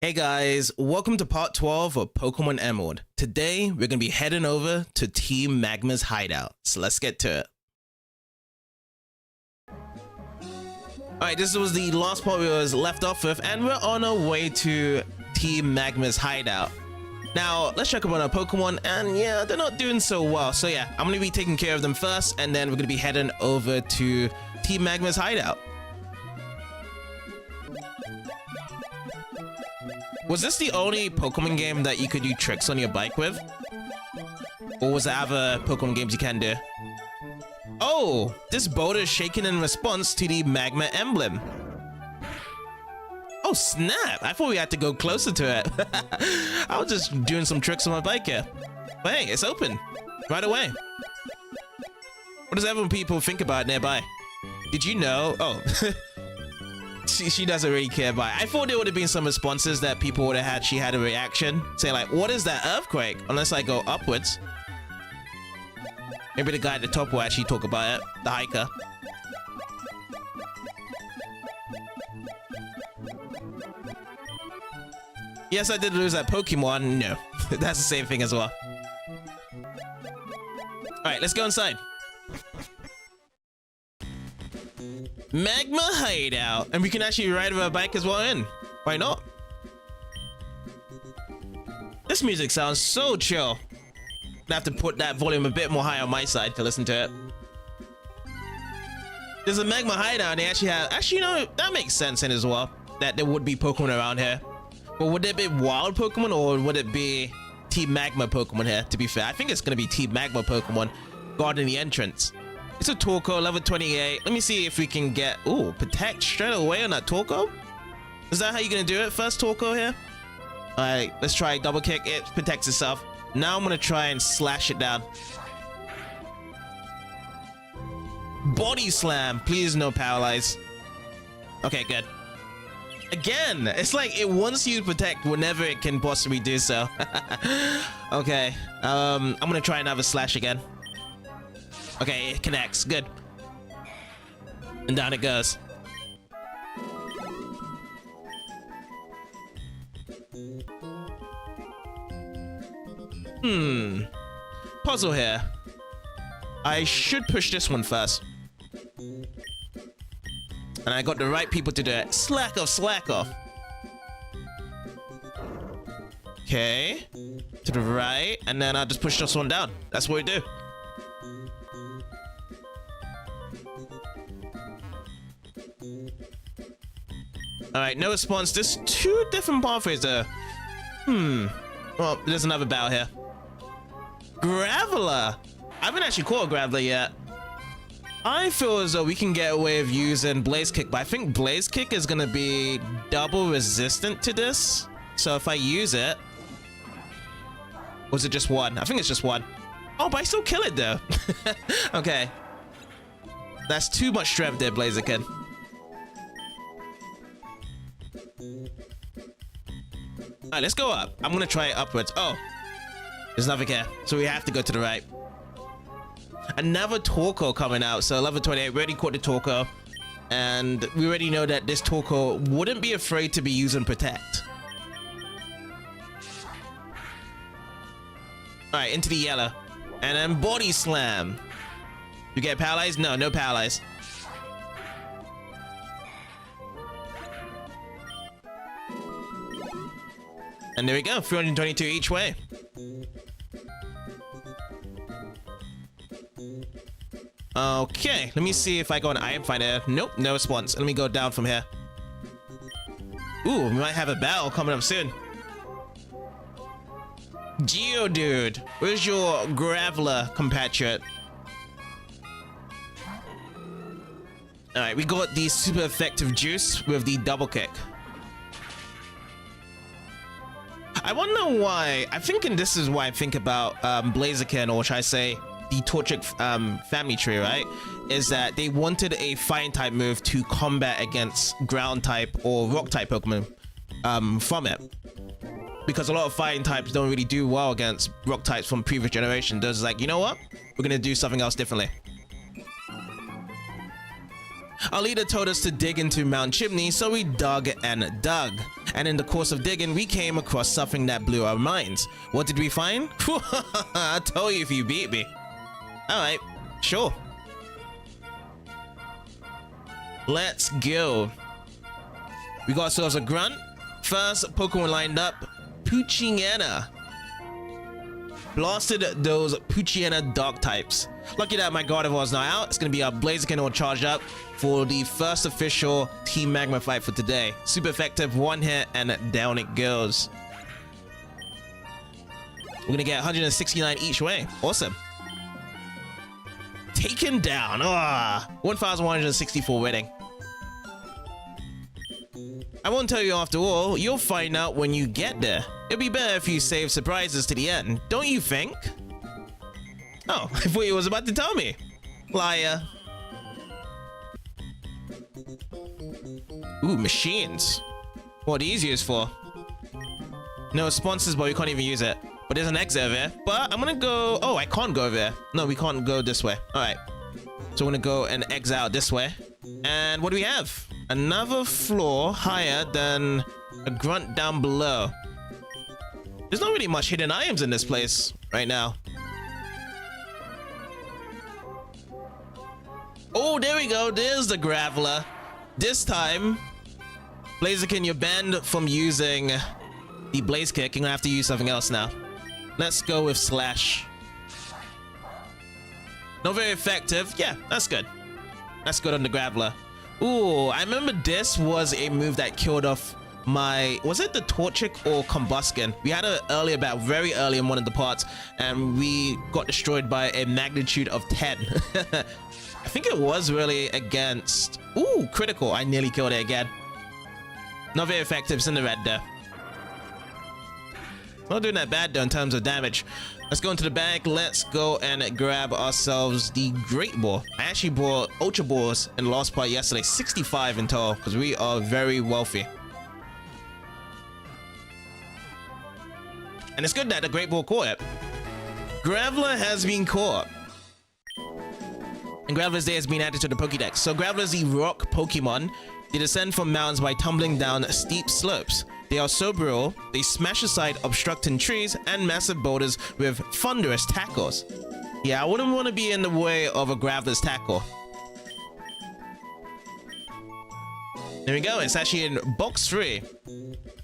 Hey guys, welcome to part 12 of Pokemon Emerald. Today, we're going to be heading over to Team Magma's hideout, so let's get to it. Alright, this was the last part we was left off with, and we're on our way to Team Magma's hideout. Now, let's check up on our Pokemon, and yeah, they're not doing so well. So yeah, I'm going to be taking care of them first, and then we're going to be heading over to Team Magma's hideout. Was this the only Pokemon game that you could do tricks on your bike with? Or was there other Pokemon games you can do? Oh, this boulder is shaking in response to the Magma Emblem. Oh snap, I thought we had to go closer to it. I was just doing some tricks on my bike here. But hey, it's open, right away. What does everyone people think about nearby? Did you know? Oh. She doesn't really care about it. I thought there would have been some responses that people would have had. She had a reaction saying like, what is that earthquake? Unless I go upwards. Maybe the guy at the top will actually talk about it. The hiker. Yes, I did lose that Pokemon. No, that's the same thing as well. Alright, let's go inside. Magma Hideout, and we can actually ride with our bike as well in. Why not? This music sounds so chill. I have to put that volume a bit more high on my side to listen to it. There's a Magma Hideout, and they actually have... Actually, you know, that makes sense in as well, that there would be Pokemon around here. But would there be wild Pokemon, or would it be Team Magma Pokemon here, to be fair? I think it's going to be Team Magma Pokemon guarding the entrance. It's a Torkoal, level 28. Let me see if we can get... Ooh, protect straight away on that Torkoal? Is that how you're going to do it? First Torkoal here? Alright, let's try double kick. It protects itself. Now I'm going to try and slash it down. Body slam. Please no paralyze. Okay, good. Again, it's like it wants you to protect whenever it can possibly do so. Okay, I'm going to try another slash again. Okay, it connects. Good. And down it goes. Puzzle here. I should push this one first. And I got the right people to do it. Slack off, slack off. Okay. To the right. And then I'll just push this one down. That's what we do. Alright, no response. There's two different pathways there. Well, there's another battle here. Graveler! I haven't actually caught a Graveler yet. I feel as though we can get away with using Blaze Kick, but I think Blaze Kick is gonna be double resistant to this. So if I use it... Was it just one? I think it's just one. Oh, but I still kill it though. Okay. That's too much strength there, Blaziken. Alright, let's go up. I'm gonna try it upwards. Oh, there's nothing here, so we have to go to the right. Another Torkoal coming out. So level 28, we already caught the Torkoal, and we already know that this Torkoal wouldn't be afraid to be using Protect. Alright, into the yellow, and then Body Slam. You get paralyzed? No, no paralyzed. And there we go, 322 each way. Okay, let me see if I go on Iron Finder. Nope, no response. Let me go down from here. Ooh, we might have a battle coming up soon. Geodude, where's your Graveler compatriot? Alright, we got the super effective juice with the double kick. I wonder why. I'm thinking this is why I think about Blaziken, or should I say the Torchic family tree, right? Is that they wanted a fighting type move to combat against ground type or rock type Pokemon from it. Because a lot of fighting types don't really do well against rock types from previous generation. Those are like, you know what? We're gonna do something else differently. Our leader told us to dig into Mount Chimney, so we dug and dug. and in the course of digging, we came across something that blew our minds. What did we find? I'll tell you if you beat me. Alright, sure. Let's go. We got ourselves a grunt. First Pokemon lined up, Poochyena. Blasted those Poochyena dark types. Lucky that my Gardevoir's now out. It's gonna be our Blaziken all charged up for the first official Team Magma fight for today. Super effective, one hit, and down it goes. We're gonna get 169 each way. Awesome. Taken down. 1,164 winning. I won't tell you after all. You'll find out when you get there. It'd be better if you save surprises to the end, don't you think? Oh, I thought you was about to tell me. Liar. Ooh, machines. What are these used for? No sponsors, but we can't even use it. But there's an exit over here. But I'm gonna go... Oh, I can't go over there. No, we can't go this way. Alright. So we're gonna go and exit out this way. And what do we have? Another floor higher than a grunt down below. There's not really much hidden items in this place right now. Oh, there we go. There's the Graveler. This time, Blaziken, you're banned from using the Blaze Kick. You're gonna have to use something else now. Let's go with Slash. Not very effective. Yeah, that's good. That's good on the Graveler. Ooh, I remember this was a move that killed off my... Was it the Torchic or Combusken? We had it earlier, about very early in one of the parts, and we got destroyed by a magnitude of 10. I think it was really against... Ooh, critical. I nearly killed it again. Not very effective. It's in the red there. Not doing that bad though in terms of damage. Let's go into the bag. Let's go and grab ourselves the Great Ball. I actually bought Ultra Balls in the last part yesterday. 65 in total because we are very wealthy. And it's good that the Great Ball caught it. Graveler has been caught. And Graveler's Day has been added to the Pokédex. So Graveler is the rock Pokemon. They descend from mountains by tumbling down steep slopes. They are so brutal, they smash aside obstructing trees and massive boulders with thunderous tackles. Yeah, I wouldn't want to be in the way of a Graveler's tackle. There we go, it's actually in box 3.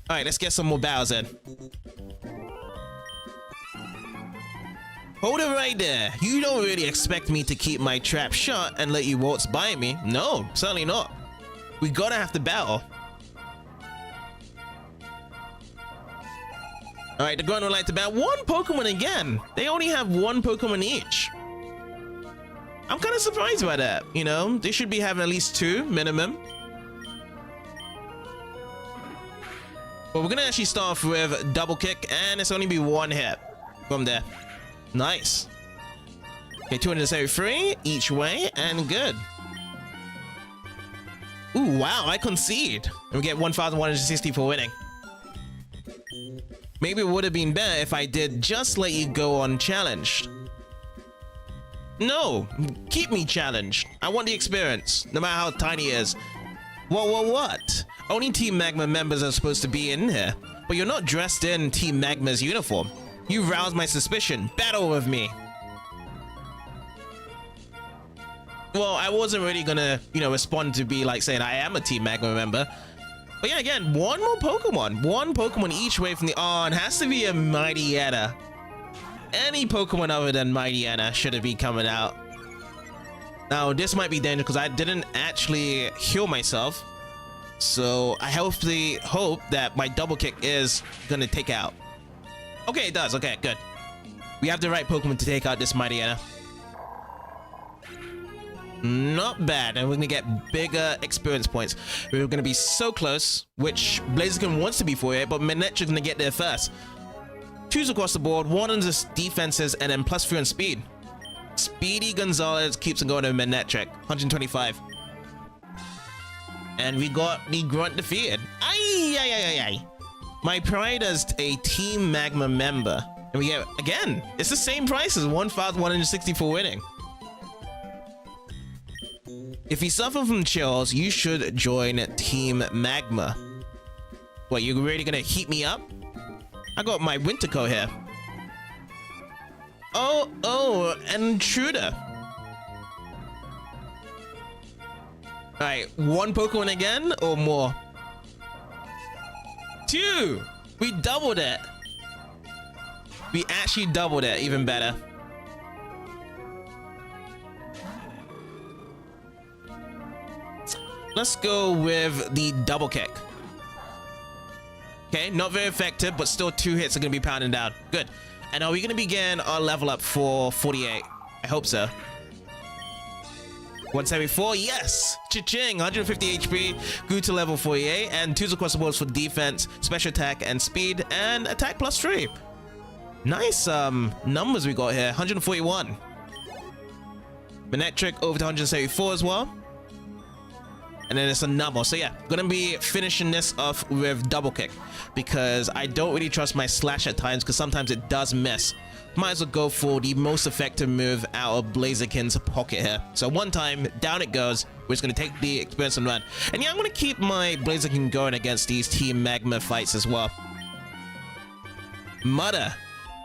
Alright, let's get some more battles in. Hold it right there. You don't really expect me to keep my trap shut and let you waltz by me. No, certainly not. We gotta have to battle. Alright, the Grunt would like to battle one Pokemon again. They only have one Pokemon each. I'm kind of surprised by that. You know, they should be having at least 2 minimum. But we're gonna actually start off with Double Kick, and it's only be 1 hit from there. Nice. Okay, 273 each way, and good. Ooh, wow, I concede. And we get 1,160 for winning. Maybe it would have been better if I did just let you go unchallenged. No, keep me challenged. I want the experience, no matter how tiny it is. What? Only Team Magma members are supposed to be in here, but you're not dressed in Team Magma's uniform. You roused my suspicion. Battle with me. Well, I wasn't really gonna, respond to be like saying I am a Team Magma member. But yeah, again, one more Pokemon. One Pokemon each way from the... Oh, it has to be a Mightyena. Any Pokemon other than Mightyena should have been coming out. Now, this might be dangerous because I didn't actually heal myself. So, I hopefully hope that my Double Kick is going to take out. Okay, it does. Okay, good. We have the right Pokemon to take out this Mightyena. Not bad, and we're gonna get bigger experience points. We're gonna be so close, which Blaziken wants to be for it, but Manectric's gonna get there first. 2s across the board, 1 on the defenses, and then +3 on speed. Speedy Gonzalez keeps on going to Manectric, 125. And we got the Grunt defeated. Ay. My pride as a Team Magma member. And we get, again, it's the same price as 1,160 for winning. If you suffer from chills, you should join Team Magma. What, you really gonna heat me up? I got my winter coat here. Oh, an intruder. Alright, one Pokemon again or more? 2! We doubled it. We actually doubled it, even better. Let's go with the double kick. Okay, not very effective, but still 2 hits are gonna be pounding down. Good. And are we gonna begin our level up for 48? I hope so. 174, yes! Cha-ching! 150 HP, grew to level 48, and 2s across the board for defense, special attack, and speed, and attack plus 3. Nice numbers we got here. 141. Manectric over to 174 as well. And then it's a number. So yeah, gonna be finishing this off with double kick because I don't really trust my slash at times because sometimes it does miss. Might as well go for the most effective move out of Blaziken's pocket here. So one time, down it goes. We're just gonna take the experience and run. And yeah, I'm gonna keep my Blaziken going against these Team Magma fights as well. Mutter.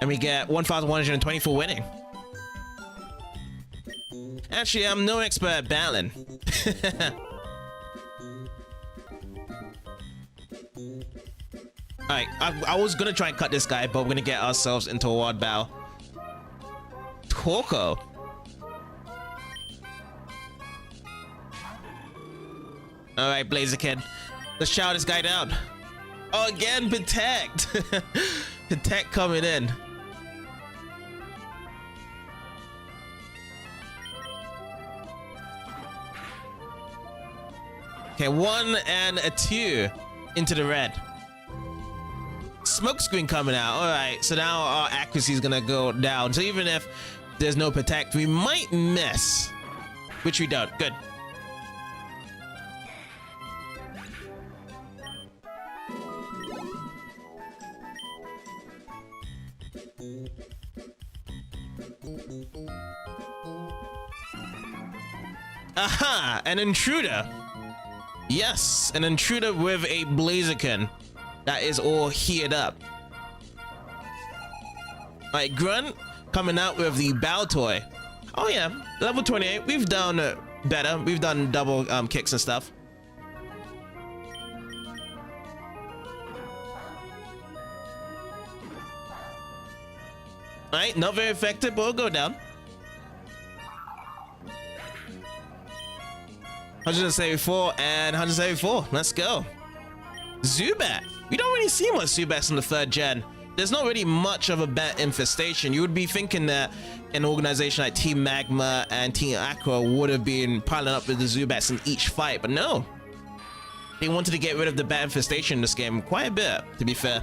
And we get 1,120 for winning. Actually, I'm no expert at battling. Alright, I was gonna try and cut this guy, but we're gonna get ourselves into a wild battle. Torko. Alright, Blaziken. Let's shout this guy down. Oh, again, Protect. Protect coming in. Okay, 1 and a 2 into the red. Smoke screen coming out. All right, so now our accuracy is gonna go down. So even if there's no Protect, we might miss, which we don't. Good. Aha, an intruder. Yes, an intruder with a Blaziken. That is all heated up. Alright, Grunt coming out with the Bow Toy. Oh yeah, level 28. We've done better. We've done double kicks and stuff. Alright, not very effective, but we'll go down. 174 and 174. Let's go. Zubat. We don't really see much Zubats in the 3rd gen. There's not really much of a bat infestation. You would be thinking that an organization like Team Magma and Team Aqua would have been piling up with the Zubats in each fight, but no. They wanted to get rid of the bat infestation in this game quite a bit, to be fair.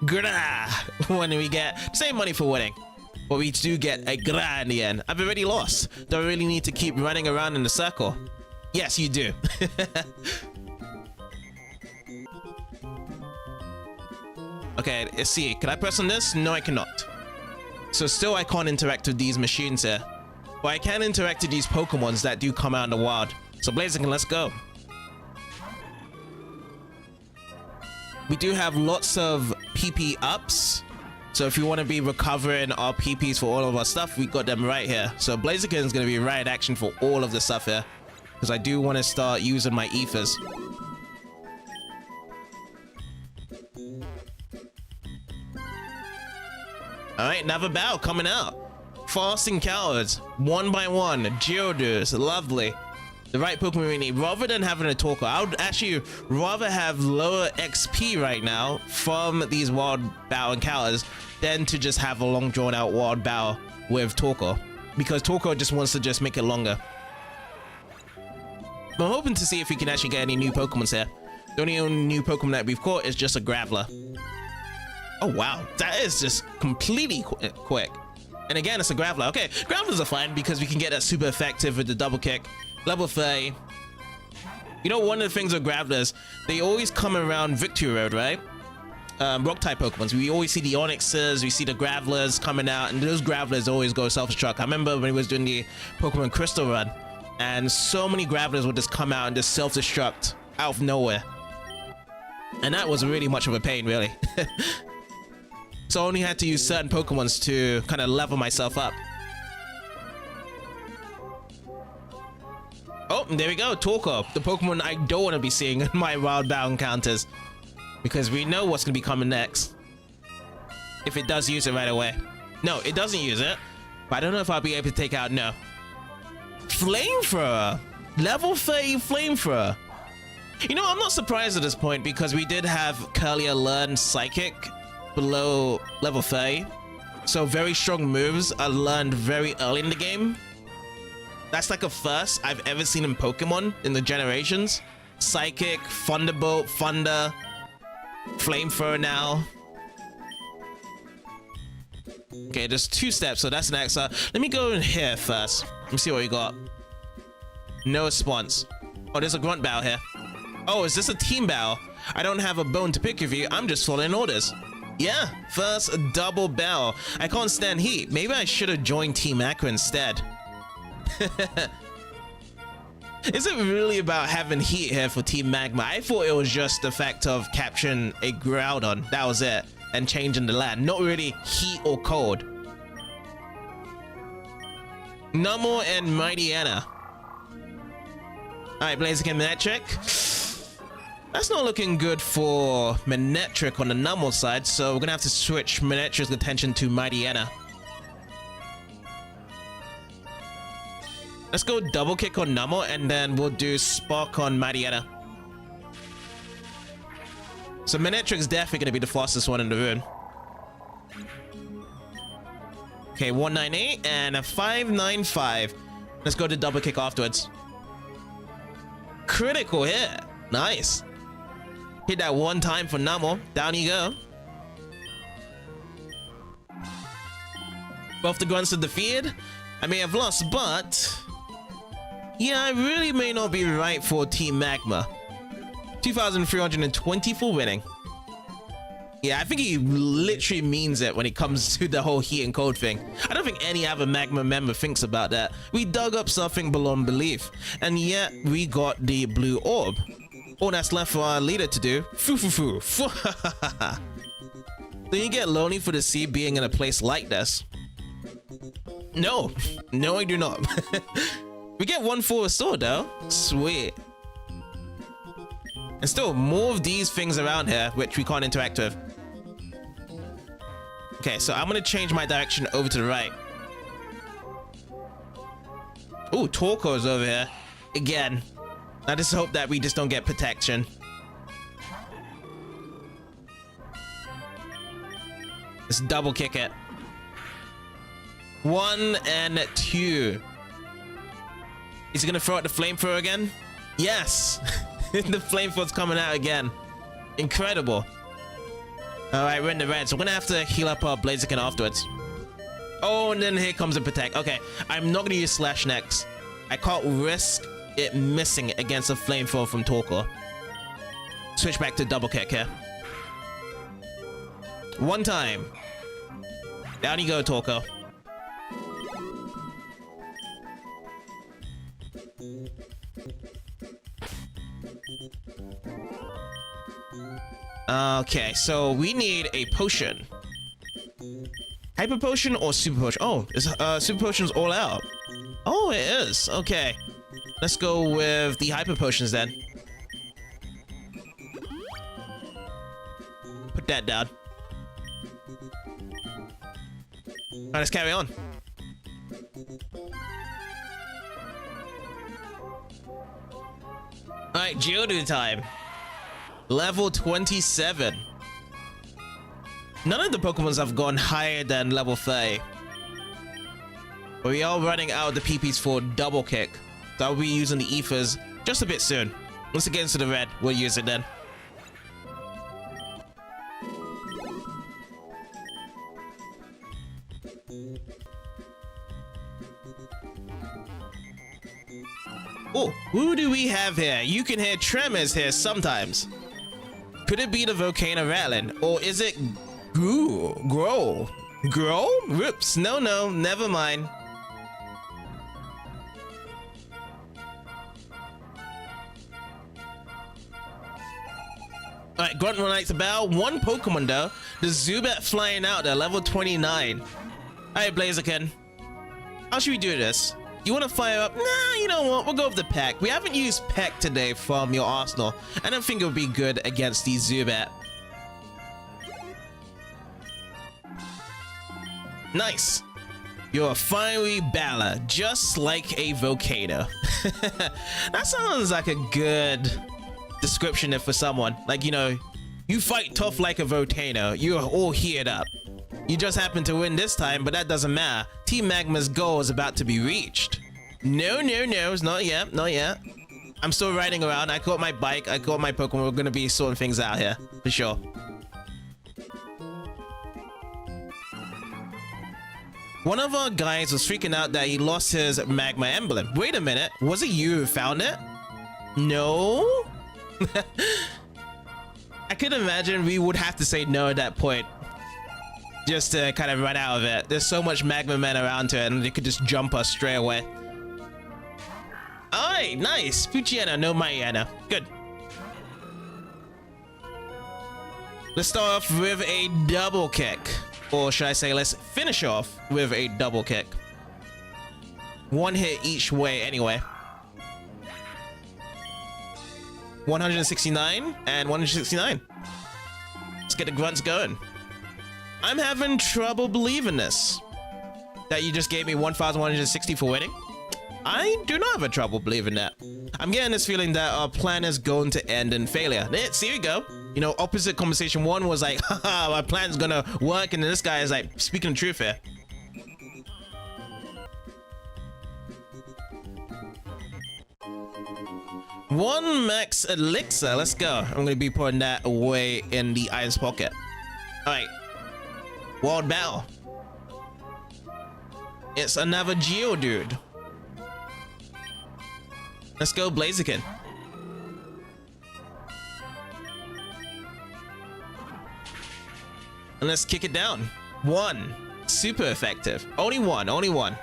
Gra! When we get same money for winning, but we do get a gra in the end. I've already lost. Do I really need to keep running around in the circle? Yes, you do. Okay, let's see. Can I press on this? No, I cannot. So still I can't interact with these machines here. But I can interact with these Pokemons that do come out in the wild. So Blaziken, let's go. We do have lots of PP ups. So if you want to be recovering our PPs for all of our stuff, we got them right here. So Blaziken is going to be right action for all of the stuff here. Because I do want to start using my ethers. Alright, another battle coming out. Fasting Cowards, 1 by 1. Geodudes, lovely. The right Pokemon we need. Rather than having a Torkoal, I would actually rather have lower XP right now from these wild battle encounters than to just have a long drawn out wild battle with Torkoal. Because Torkoal just wants to just make it longer. I'm hoping to see if we can actually get any new Pokemons here. The only new Pokemon that we've caught is just a Graveler. Oh wow, that is just completely quick. And again, it's a Graveler. Okay, Gravelers are fine because we can get that super effective with the double kick. Level 30. You know, one of the things with Gravelers, they always come around Victory Road, right? Rock type Pokemons. We always see the Onyxes, we see the Gravelers coming out, and those Gravelers always go self-destruct. I remember when he was doing the Pokemon Crystal run, and so many grapplers would just come out and just self-destruct out of nowhere. And that was really much of a pain, really. So I only had to use certain Pokemons to kind of level myself up. Oh, there we go, Torkoal, the Pokemon I don't want to be seeing in my wild battle encounters, because we know what's going to be coming next. If it does use it right away. No, it doesn't use it, but I don't know if I'll be able to take out, no. Flamethrower! Level 30 Flamethrower! You know, I'm not surprised at this point, because we did have Curlier learn Psychic below level 30. So very strong moves are learned very early in the game. That's like a first I've ever seen in Pokemon in the generations. Psychic, Thunderbolt, Thunder, Flamethrower now. Okay, there's 2 steps, so that's an XR. Let me go in here first. Let me see what we got. No response. Oh, there's a grunt battle here. Oh, is this a team battle? I don't have a bone to pick with you. I'm just following orders. Yeah, first double battle. I can't stand heat. Maybe I should have joined Team Magma instead. Is it really about having heat here for Team Magma? I thought it was just the fact of capturing a Groudon. That was it. And changing the land. Not really heat or cold. Numel and Mightyena. Alright, Blaziken Manectric. That's not looking good for Manectric on the Numel side, so we're gonna have to switch Manectric's attention to Mightyena. Let's go double kick on Numel, and then we'll do Spark on Mightyena. So Manectric's definitely going to be the fastest one in the room. Okay, 198 and a 595. Let's go to double kick afterwards. Critical hit. Nice. Hit that one time for Numel. Down you go. Both the grunts are defeated. I may have lost, but... yeah, I really may not be right for Team Magma. 2,320 for winning. Yeah, I think he literally means it when it comes to the whole heat and cold thing. I don't think any other Magma member thinks about that. We dug up something beyond belief, and yet we got the blue orb. All that's left for our leader to do. Foo. Do you get lonely for the sea being in a place like this? No, I do not. We get 1 for a sword though. Sweet. And still more of these things around here which we can't interact with. Okay, so I'm gonna change my direction over to the right. Ooh, Torkoal's over here again. I just hope that we just don't get protection. Let's double kick it. 1 and 2. Is he gonna throw out the flamethrower again? Yes. The flamethrower's coming out again. Incredible. Alright, we're in the red, so we're gonna have to heal up our Blaziken afterwards. Oh, and then here comes the protect. Okay, I'm not gonna use Slash next. I can't risk it missing against a flamethrower from Torkoal. Switch back to double kick here. 1 time. Down you go, Torkoal. Okay, so we need a potion. Hyper potion or super potion? Oh, is super potion's all out. Oh, it is. Okay, let's go with the hyper potions then. Put that down. Alright, let's carry on. Alright, Geodude time. Level 27. None of the Pokemons have gone higher than level 30. But we are running out of the PPs for double kick. So I'll be using the ethers just a bit soon. Once it gets to the red, we'll use it then. Oh, who do we have here? You can hear tremors here sometimes. Could it be the volcano rattling? Or is it grow? Whoops, no, never mind. All right, Grunt Knight's about one Pokemon though. The Zubat flying out there, level 29. All right, Blaziken. How should we do this? You want to fire up? Nah, you know what? We'll go with the Peck. We haven't used Peck today from your arsenal. I don't think it would be good against the Zubat. Nice. You're a fiery baller, just like a volcano. That sounds like a good description for someone. Like, you know, you fight tough like a volcano. You're all heated up. You just happen to win this time, but that doesn't matter. Team Magma's goal is about to be reached. No, it's not yet, not yet. I'm still riding around. I caught my bike, I caught my Pokemon. We're gonna be sorting things out here, for sure. One of our guys was freaking out that he lost his Magma Emblem. Wait a minute, was it you who found it? No? I could imagine we would have to say no at that point. Just to kind of run out of it. There's so much Magma men around to it and they could just jump us straight away. Alright, nice. Fujiana, no Mariana. Good. Let's start off with a double kick. Or should I say, let's finish off with a double kick. One hit each way anyway. 169 and 169. Let's get the grunts going. I'm having trouble believing this. That you just gave me 1,160 for winning. I do not have a trouble believing that. I'm getting this feeling that our plan is going to end in failure. See, here we go. You know, opposite conversation one was like, haha, our plan's gonna work, and then this guy is like speaking the truth here. One max elixir, let's go. I'm gonna be putting that away in the iron's pocket. All right, Wild Battle. It's another Geodude. Let's go Blaziken. And let's kick it down. One. Super effective. Only one, only one.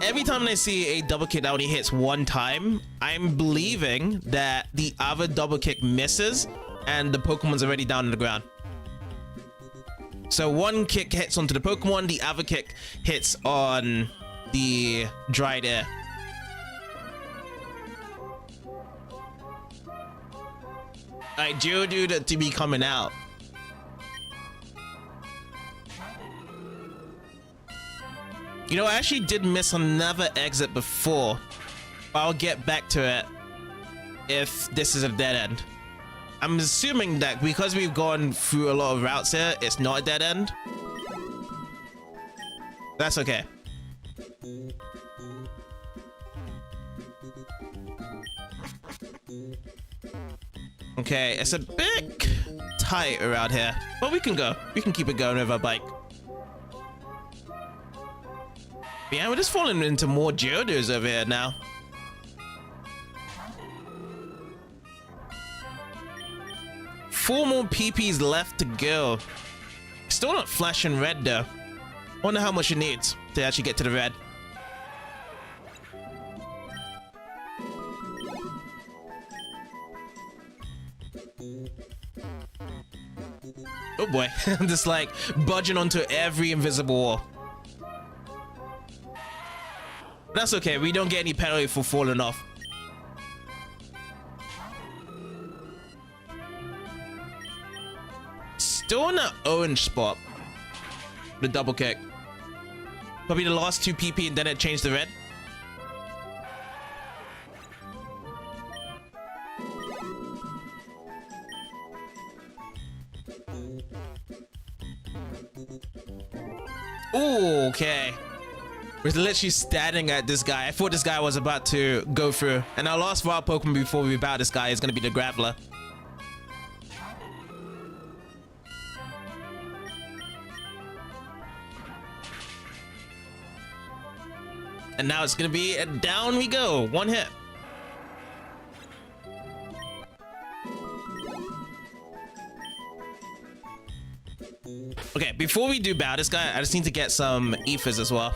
Every time I see a double kick that only hits one time, I'm believing that the other double kick misses and the Pokemon's already down on the ground. So one kick hits onto the Pokemon, the other kick hits on the dried air. Alright, Geodude to be coming out. You know, I actually did miss another exit before. I'll get back to it if this is a dead end. I'm assuming that because we've gone through a lot of routes here, it's not a dead end. That's okay. Okay, it's a bit tight around here, but we can go. We can keep it going with our bike. Yeah, we're just falling into more Geodudes over here now. Four more PPs left to go. Still not flashing red though. Wonder how much it needs to actually get to the red. Oh boy, I'm just like budging onto every invisible wall. That's okay, we don't get any penalty for falling off. Still in that orange spot. The double kick. Probably the last two PP and then it changed to red. Ooh, okay. We're literally standing at this guy. I thought this guy was about to go through. And our last wild Pokemon before we battle this guy is going to be the Graveler. And now it's going to be a down we go. One hit. Okay, before we do battle this guy, I just need to get some ethers as well.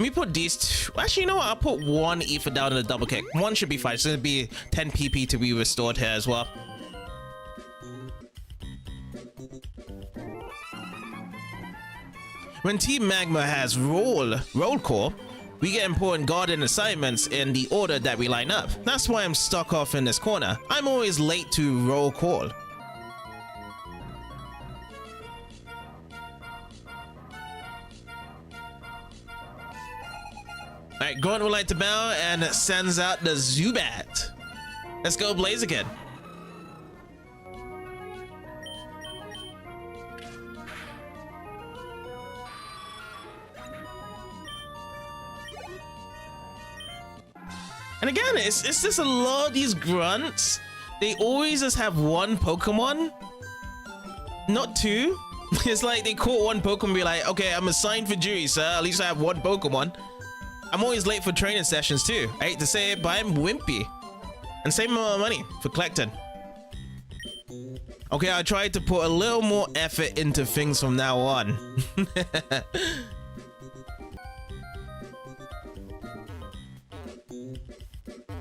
me put these two. Actually, you know what? I'll put one ether down in a double kick. One should be fine. So it'll be 10 PP to be restored here as well. When Team Magma has roll call, we get important garden assignments in the order that we line up. That's why I'm stuck off in this corner. I'm always late to roll call. Alright, Grunt would like to bow and sends out the Zubat. Let's go Blaziken. And again, it's just a lot of these grunts. They always just have one Pokemon, not two. It's like they caught one Pokemon and be like, okay, I'm assigned for duty, sir. At least I have one Pokemon. I'm always late for training sessions too. I hate to say it, but I'm wimpy. And save my money for collecting. Okay, I tried to put a little more effort into things from now on.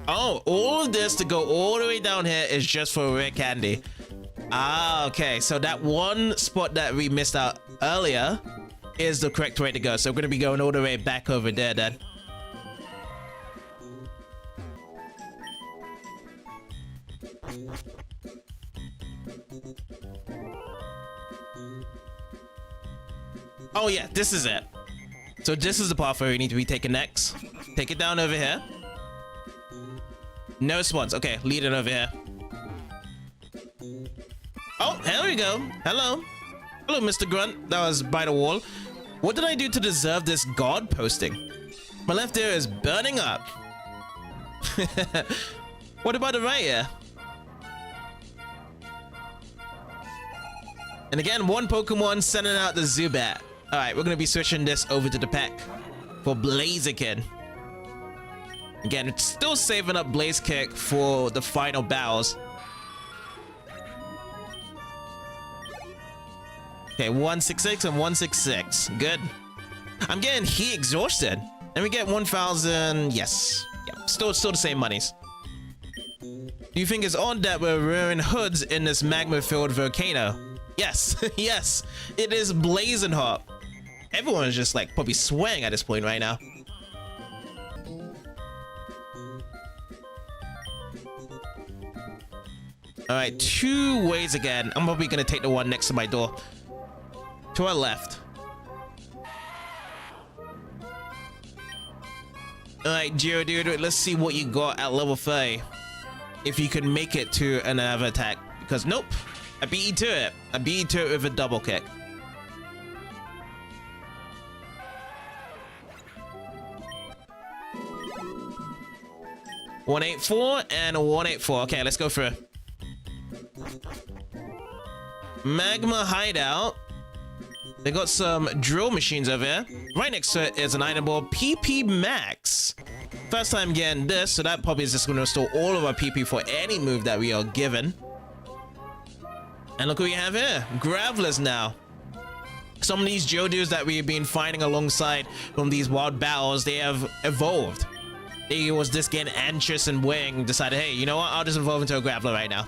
Oh, all of this to go all the way down here is just for rare candy. Ah, okay. So that one spot that we missed out earlier is the correct way to go. So we're going to be going all the way back over there then. Oh yeah, this is it. So this is the pathway we need to be taking next. Take it down over here. No spawns. Okay, lead it over here. Oh, here we go. Hello. Hello, Mr. Grunt. That was by the wall. What did I do to deserve this guard posting? My left ear is burning up. What about the right ear? And again, one Pokemon sending out the Zubat. All right, we're going to be switching this over to the pack for Blaziken. Again, it's still saving up Blaze Kick for the final battles. Okay, 166 and 166. Good. I'm getting heat exhausted. And we get 1,000. Yes. Yeah, still the same monies. Do you think it's odd that we're rearing hoods in this magma-filled volcano? Yes. Yes. It is blazing hot. Everyone is just like probably sweating at this point right now. All right, two ways again. I'm probably gonna take the one next to my door. To our left. All right, Geodude, let's see what you got at level 30. If you can make it to another attack. Because nope, I beat you to it. I beat you to it with a double kick. $184 and $184. Okay, let's go for it. Magma Hideout. They got some drill machines over here. Right next to it is an item board, PP Max. First time getting this, so that probably is just going to restore all of our PP for any move that we are given. And look what we have here, Gravelers now. Some of these Geodudes that we've been fighting alongside from these wild battles, they have evolved. They was just getting anxious and wing, decided, hey, you know what? I'll just evolve into a Graveler right now.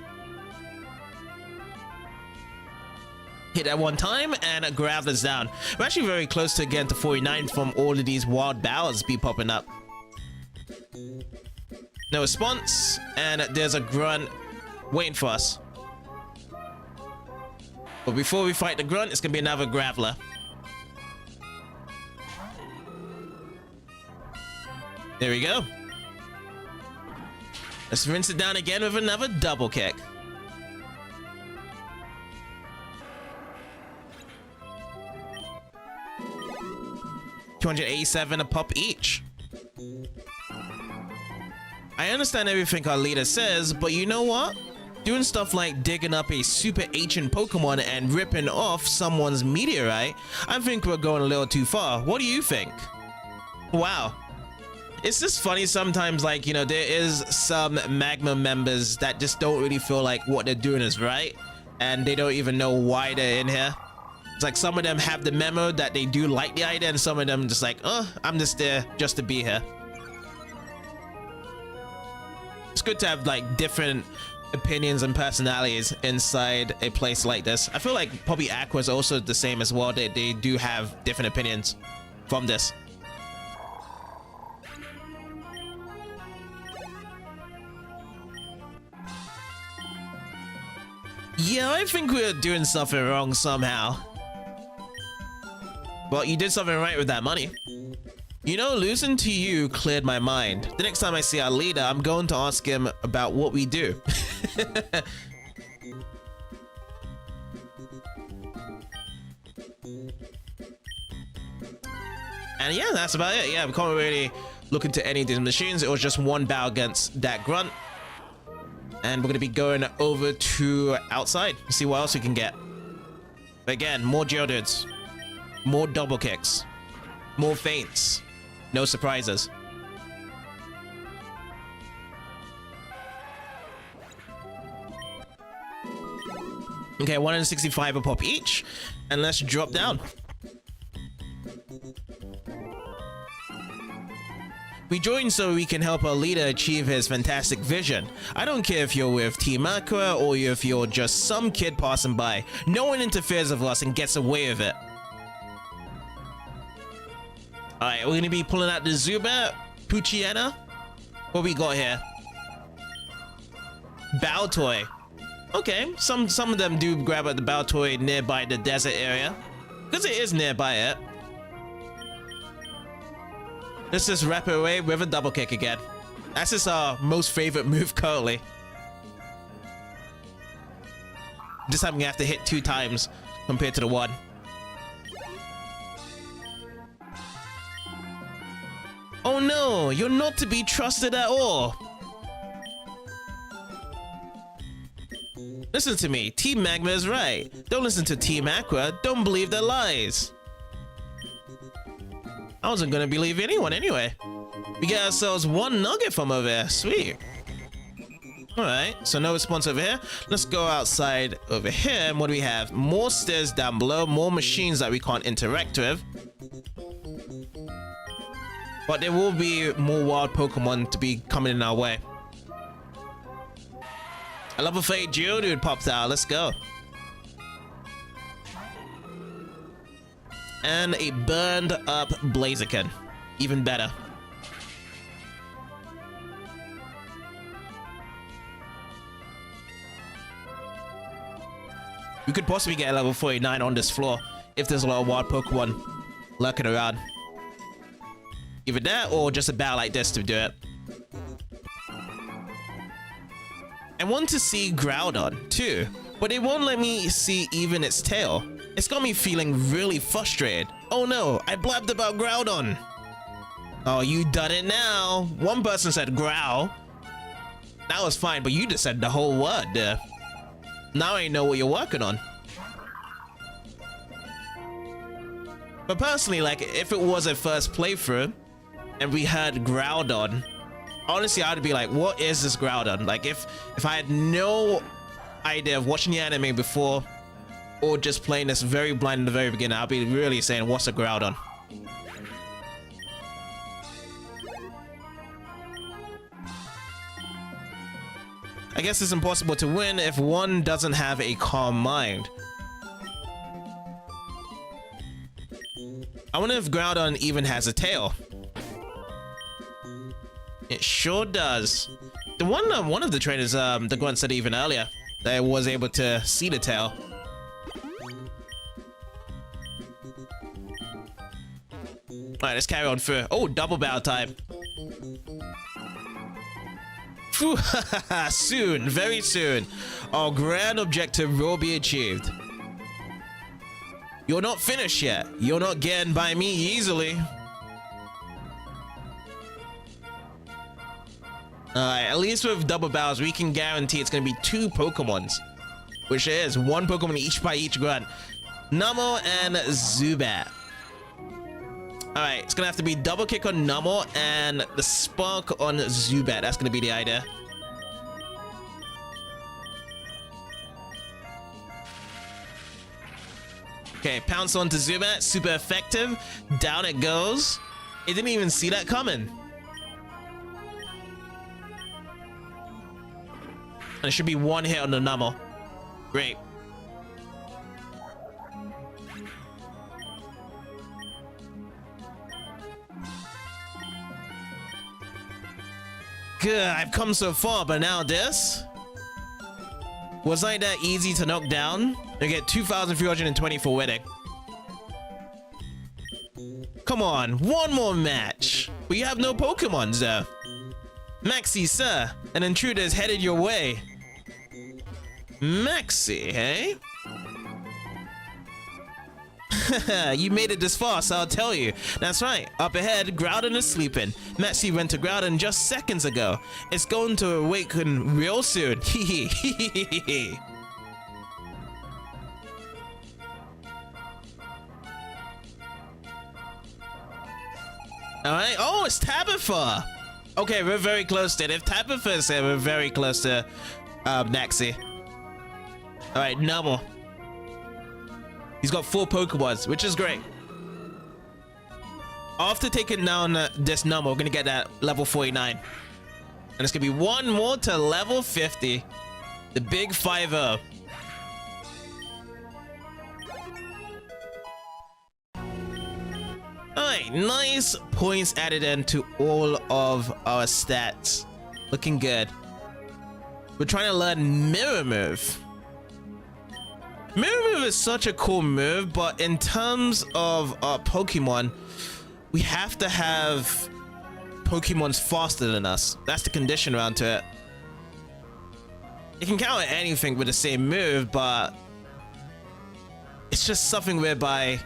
Hit that one time and Graveler's down. We're actually very close to getting to 49 from all of these wild battles be popping up. No response, and there's a grunt waiting for us. But before we fight the grunt, it's gonna be another Graveler. There we go. Let's rinse it down again with another double kick. $287 a pop each. I understand everything our leader says, but you know what? Doing stuff like digging up a super ancient Pokemon and ripping off someone's meteorite, I think we're going a little too far. What do you think? Wow. It's just funny sometimes, like, you know, there is some Magma members that just don't really feel like what they're doing is right, and they don't even know why they're in here. It's like some of them have the memo that they do like the idea, and some of them just like, oh, I'm just there just to be here. It's good to have like different opinions and personalities inside a place like this. I feel like probably Aqua is also the same as well. They do have different opinions from this. Yeah, I think we're doing something wrong somehow. But you did something right with that money. You know, losing to you cleared my mind. The next time I see our leader, I'm going to ask him about what we do. And yeah, that's about it. Yeah, we can't really look into any of these machines. It was just one battle against that grunt. And we're going to be going over to outside. See what else we can get. Again, more Geodudes. More double kicks. More feints. No surprises. Okay, 165 a pop each. And let's drop down. We joined so we can help our leader achieve his fantastic vision. I don't care if you're with Team Aqua or if you're just some kid passing by. No one interferes with us and gets away with it. Alright, we're going to be pulling out the Zubat, Poochyena. What we got here? Baltoy. Okay, some of them do grab at the Baltoy nearby the desert area. Because it is nearby it. Let's just wrap it away with a double kick again. That's just our most favorite move currently. This time we have to hit 2 times compared to the 1. Oh no, you're not to be trusted at all. Listen to me, Team Magma is right. Don't listen to Team Aqua, don't believe their lies. I wasn't gonna believe anyone anyway. We get ourselves 1 nugget from over there. Sweet. Alright, so no response over here. Let's go outside over here. And what do we have? More stairs down below. More machines that we can't interact with. But there will be more wild Pokemon to be coming in our way. A level 8 Geodude popped out. Let's go. And a burned up Blaziken. Even better. We could possibly get a level 49 on this floor if there's a lot of wild Pokemon lurking around. Either that or just a battle like this to do it. I want to see Groudon too, but it won't let me see even its tail. It's got me feeling really frustrated. Oh no, I blabbed about Groudon. Oh, you done it now. One person said growl. That was fine, but you just said the whole word there. Now I know what you're working on. But personally, like, if it was a first playthrough and we had Groudon, honestly, I'd be like, what is this Groudon? Like, if I had no idea of watching the anime before or just playing this very blind in the very beginning, I'll be really saying, what's a Groudon? I guess it's impossible to win if one doesn't have a calm mind. I wonder if Groudon even has a tail. It sure does. The one of the trainers, the grunt said even earlier, that it was able to see the tail. Alright, let's carry on through. Oh, double battle time. Phew, soon, very soon, our grand objective will be achieved. You're not finished yet. You're not getting by me easily. Alright, at least with double battles, we can guarantee it's going to be 2 Pokemons. Which it is, 1 Pokemon each by each grunt. Numel and Zubat. Alright, it's gonna have to be double kick on Numel and the spark on Zubat. That's gonna be the idea. Okay, pounce onto Zubat. Super effective. Down it goes. It didn't even see that coming. And it should be one hit on the Numel. Great. Good, I've come so far, but now this? Wasn't that easy to knock down? I get 2,320 for winning. Come on, one more match. But you have no Pokemon, though. Maxie, sir, an intruder is headed your way. Maxie, hey? You made it this far, so I'll tell you. That's right. Up ahead, Groudon is sleeping. Maxie went to Groudon just seconds ago. It's going to awaken real soon. Hehe. Alright. Oh, it's Tabitha. Okay, we're very close to it. If Tabitha is here, we're very close to Maxie. Alright, Numel. He's got 4 Pokeballs, which is great. After taking down this Numel, we're gonna get that level 49. And it's gonna be one more to level 50. The big 5-0. Alright, nice points added into all of our stats. Looking good. We're trying to learn Mirror Move. Mirror Move is such a cool move, but in terms of our Pokemon, we have to have Pokemons faster than us. That's the condition around to it. It can counter anything with the same move, but it's just something whereby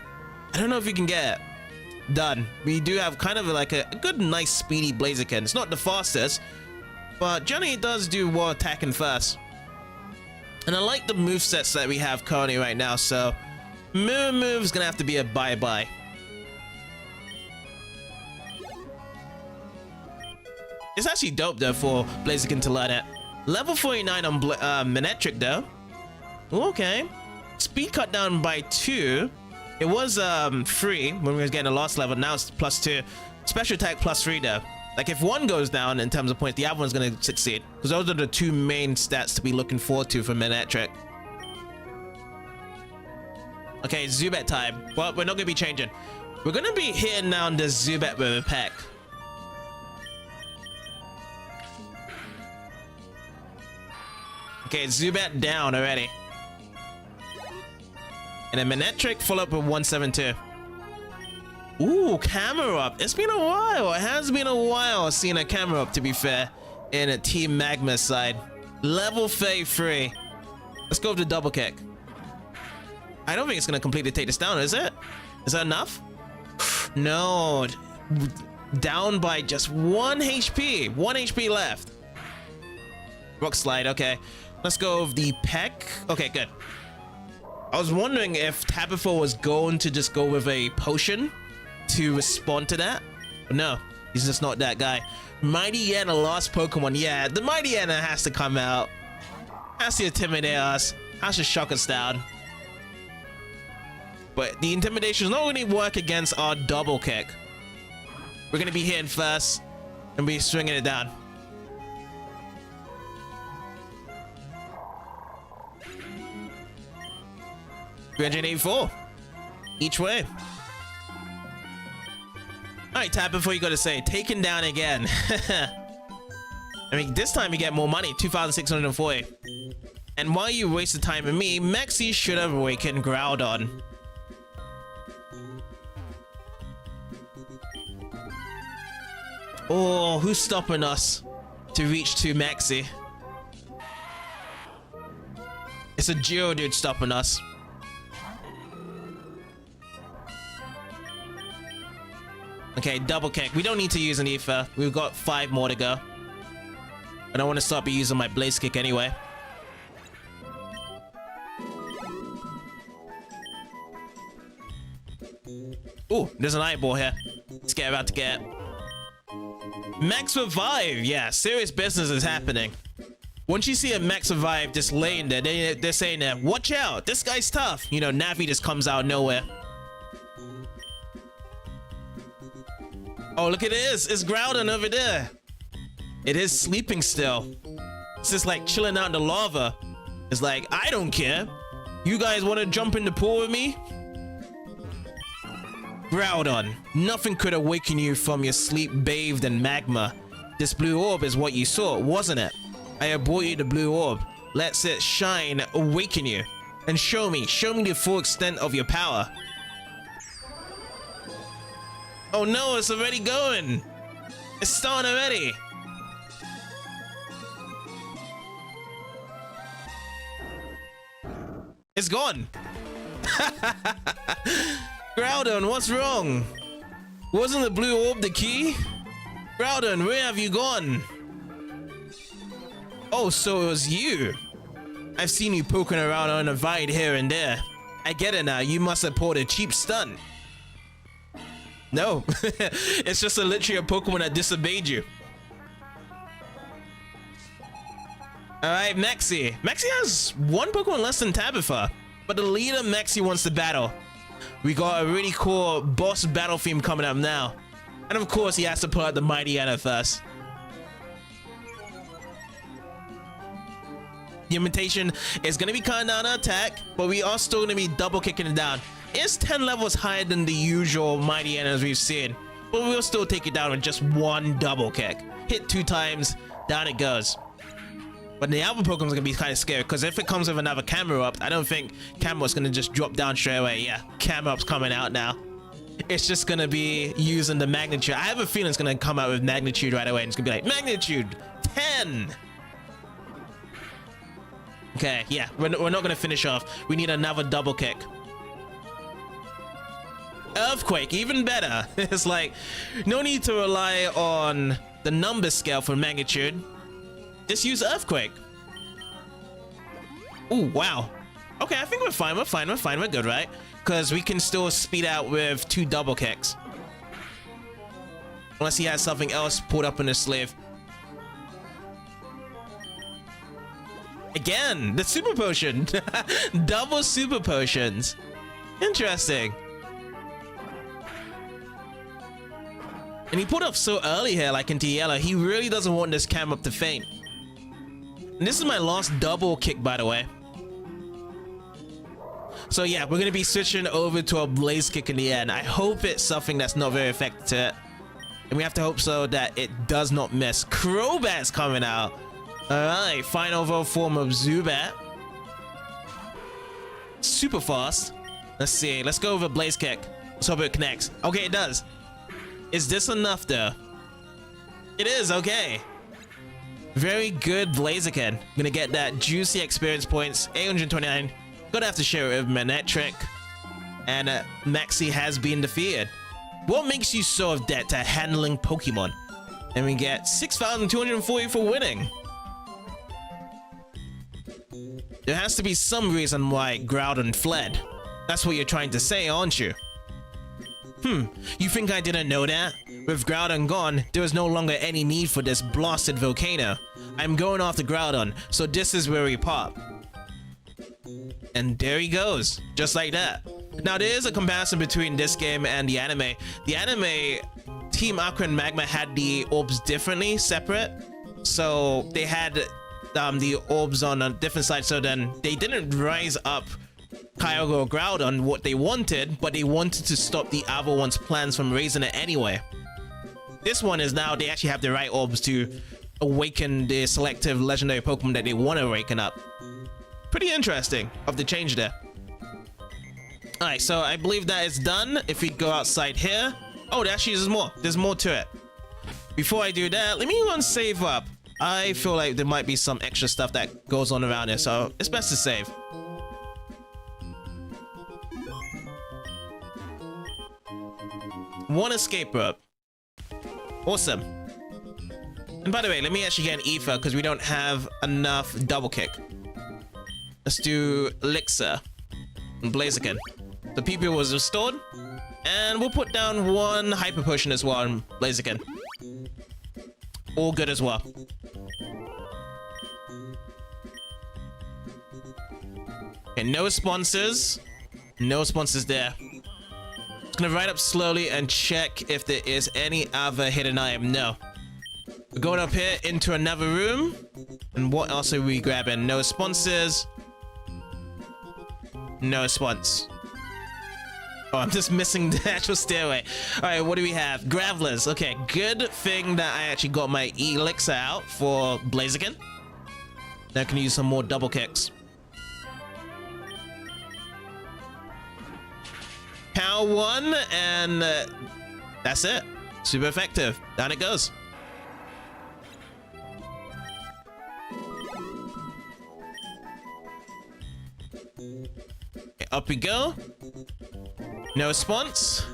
I don't know if you can get it done. We do have kind of like a good, nice, speedy Blaziken. It's not the fastest, but generally it does do well attacking first. And I like the movesets that we have currently right now, so Mirror Move is gonna have to be a bye-bye. It's actually dope though for Blaziken to learn it. Level 49 on Manectric though. Okay. Speed cut down by 2. It was 3 when we was getting the last level, now it's +2. Special attack +3 though. Like if one goes down in terms of points, the other one's gonna succeed. Because those are the 2 main stats to be looking forward to for Manectric. Okay, Zubat time. Well, we're not gonna be changing. We're gonna be hitting down the Zubat with a pack. Okay, Zubat down already. And then Manectric follow up with 172. Ooh, camera up. It's been a while. It has been a while seeing a camera up, to be fair, in a Team Magma side. Level 33. Let's go with the double kick. I don't think it's going to completely take this down, is it? Is that enough? No. Down by just 1 HP. 1 HP left. Rock slide, okay. Let's go with the peck. Okay, good. I was wondering if Tabitha was going to just go with a potion to respond to that. But no, he's just not that guy. Mighty Anna, last Pokemon. Yeah, the Mighty Anna has to come out. Has to intimidate us. Has to shock us down. But the intimidation is not going to work against our double kick. We're going to be hitting first and be swinging it down. $384 each way. Alright, Tab, before you got to say, taken down again. I mean, this time you get more money, 2,640. And while you wasted time with me, Maxie should have awakened Groudon. Oh, who's stopping us to reach to Maxie? It's a Geodude stopping us. Okay, double kick. We don't need to use an Ether. We've got 5 more to go. I don't want to stop using my Blaze Kick anyway. Ooh, there's an eyeball here. Let's get about to get. Max Revive. Yeah, serious business is happening. Once you see a mech survive just laying there, they're saying that, watch out, this guy's tough. You know, Navi just comes out of nowhere. Oh, look at this. It's Groudon over there. It is sleeping still. It's just like chilling out in the lava. It's like, I don't care. You guys want to jump in the pool with me? Groudon, nothing could awaken you from your sleep bathed in magma. This blue orb is what you saw, wasn't it? I have brought you the blue orb. Let it shine, awaken you. And show me the full extent of your power. Oh no, it's already going. It's starting already. It's gone. Groudon, what's wrong? Wasn't the blue orb the key? Groudon, where have you gone? Oh, so it was you. I've seen you poking around on a vine here and there. I get it now, you must have pulled a cheap stunt. No, it's just literally a Pokemon that disobeyed you. Alright, Maxie. Maxie has one Pokemon less than Tabitha, but the leader Maxie wants to battle. We got a really cool boss battle theme coming up now. And of course, he has to pull out the Mighty Anna first. The imitation is going to be cutting down our attack, but we are still going to be double kicking it down. It's 10 levels higher than the usual Mighty Annas we've seen, but we'll still take it down with just one double kick. Hit 2 times, down it goes. But the other Pokemon's gonna be kind of scary, because if it comes with another Camerupt, I don't think Camerupt's gonna just drop down straight away. Yeah, Camerupt's coming out now. It's just gonna be using the Magnitude. I have a feeling it's gonna come out with Magnitude right away, and it's gonna be like, Magnitude 10! Okay, yeah, we're not gonna finish off. We need another double kick. Earthquake, even better. It's like, no need to rely on the number scale for Magnitude. Just use Earthquake. Ooh, wow. Okay, I think we're fine, we're good, right? Because we can still speed out with 2 double kicks. Unless he has something else pulled up in his sleeve. Again, the Super Potion. Double Super Potions. Interesting. And he pulled up so early here, like into yellow. He really doesn't want this Camerupt to faint. And this is my last double kick, by the way. So yeah, we're gonna be switching over to a Blaze Kick in the end. I hope it's something that's not very effective to it. And we have to hope so that it does not miss. Crobat's coming out. Alright, final form of Zubat. Super fast. Let's see, let's go over Blaze Kick. Let's hope it connects. Okay, it does. Is this enough though? It is, okay. Very good Blaziken. Gonna get that juicy experience points, 829. Gonna have to share it with Manectric. And Maxie has been defeated. What makes you so adept at handling Pokemon? And we get 6,240 for winning. There has to be some reason why Groudon fled. That's what you're trying to say, aren't you? You think I didn't know that? With Groudon gone, there is no longer any need for this blasted volcano. I'm going after Groudon, so this is where we pop. And there he goes, just like that. Now there is a comparison between this game and the anime. The anime, Team Aqua and Magma had the orbs differently, separate. So they had the orbs on a different side, so then they didn't rise up Kyogre or Groudon what they wanted, but they wanted to stop the other one's plans from raising it anyway. This one is now they actually have the right orbs to awaken the selective legendary Pokemon that they want to awaken up. Pretty interesting of the change there. Alright, so I believe that is done. If we go outside here. Oh, there actually is more. There's more to it. Before I do that, let me go and save up. I feel like there might be some extra stuff that goes on around here, so it's best to save. One escape rope. Awesome. And by the way, let me actually get an Ether because we don't have enough double kick. Let's do Elixir and Blaziken. The PP was restored. And we'll put down one Hyper Potion as well on Blaziken. All good as well. Okay, no sponsors. No sponsors there. Just gonna ride up slowly and check if there is any other hidden item. No. We're going up here into another room. And what else are we grabbing? No sponsors. No spons. Oh, I'm just missing the actual stairway. All right, what do we have? Gravelers. Okay, good thing that I actually got my elixir out for Blaziken. Now I can use some more double kicks. Power 1, and that's it. Super effective. Down it goes. Okay, up we go. No response.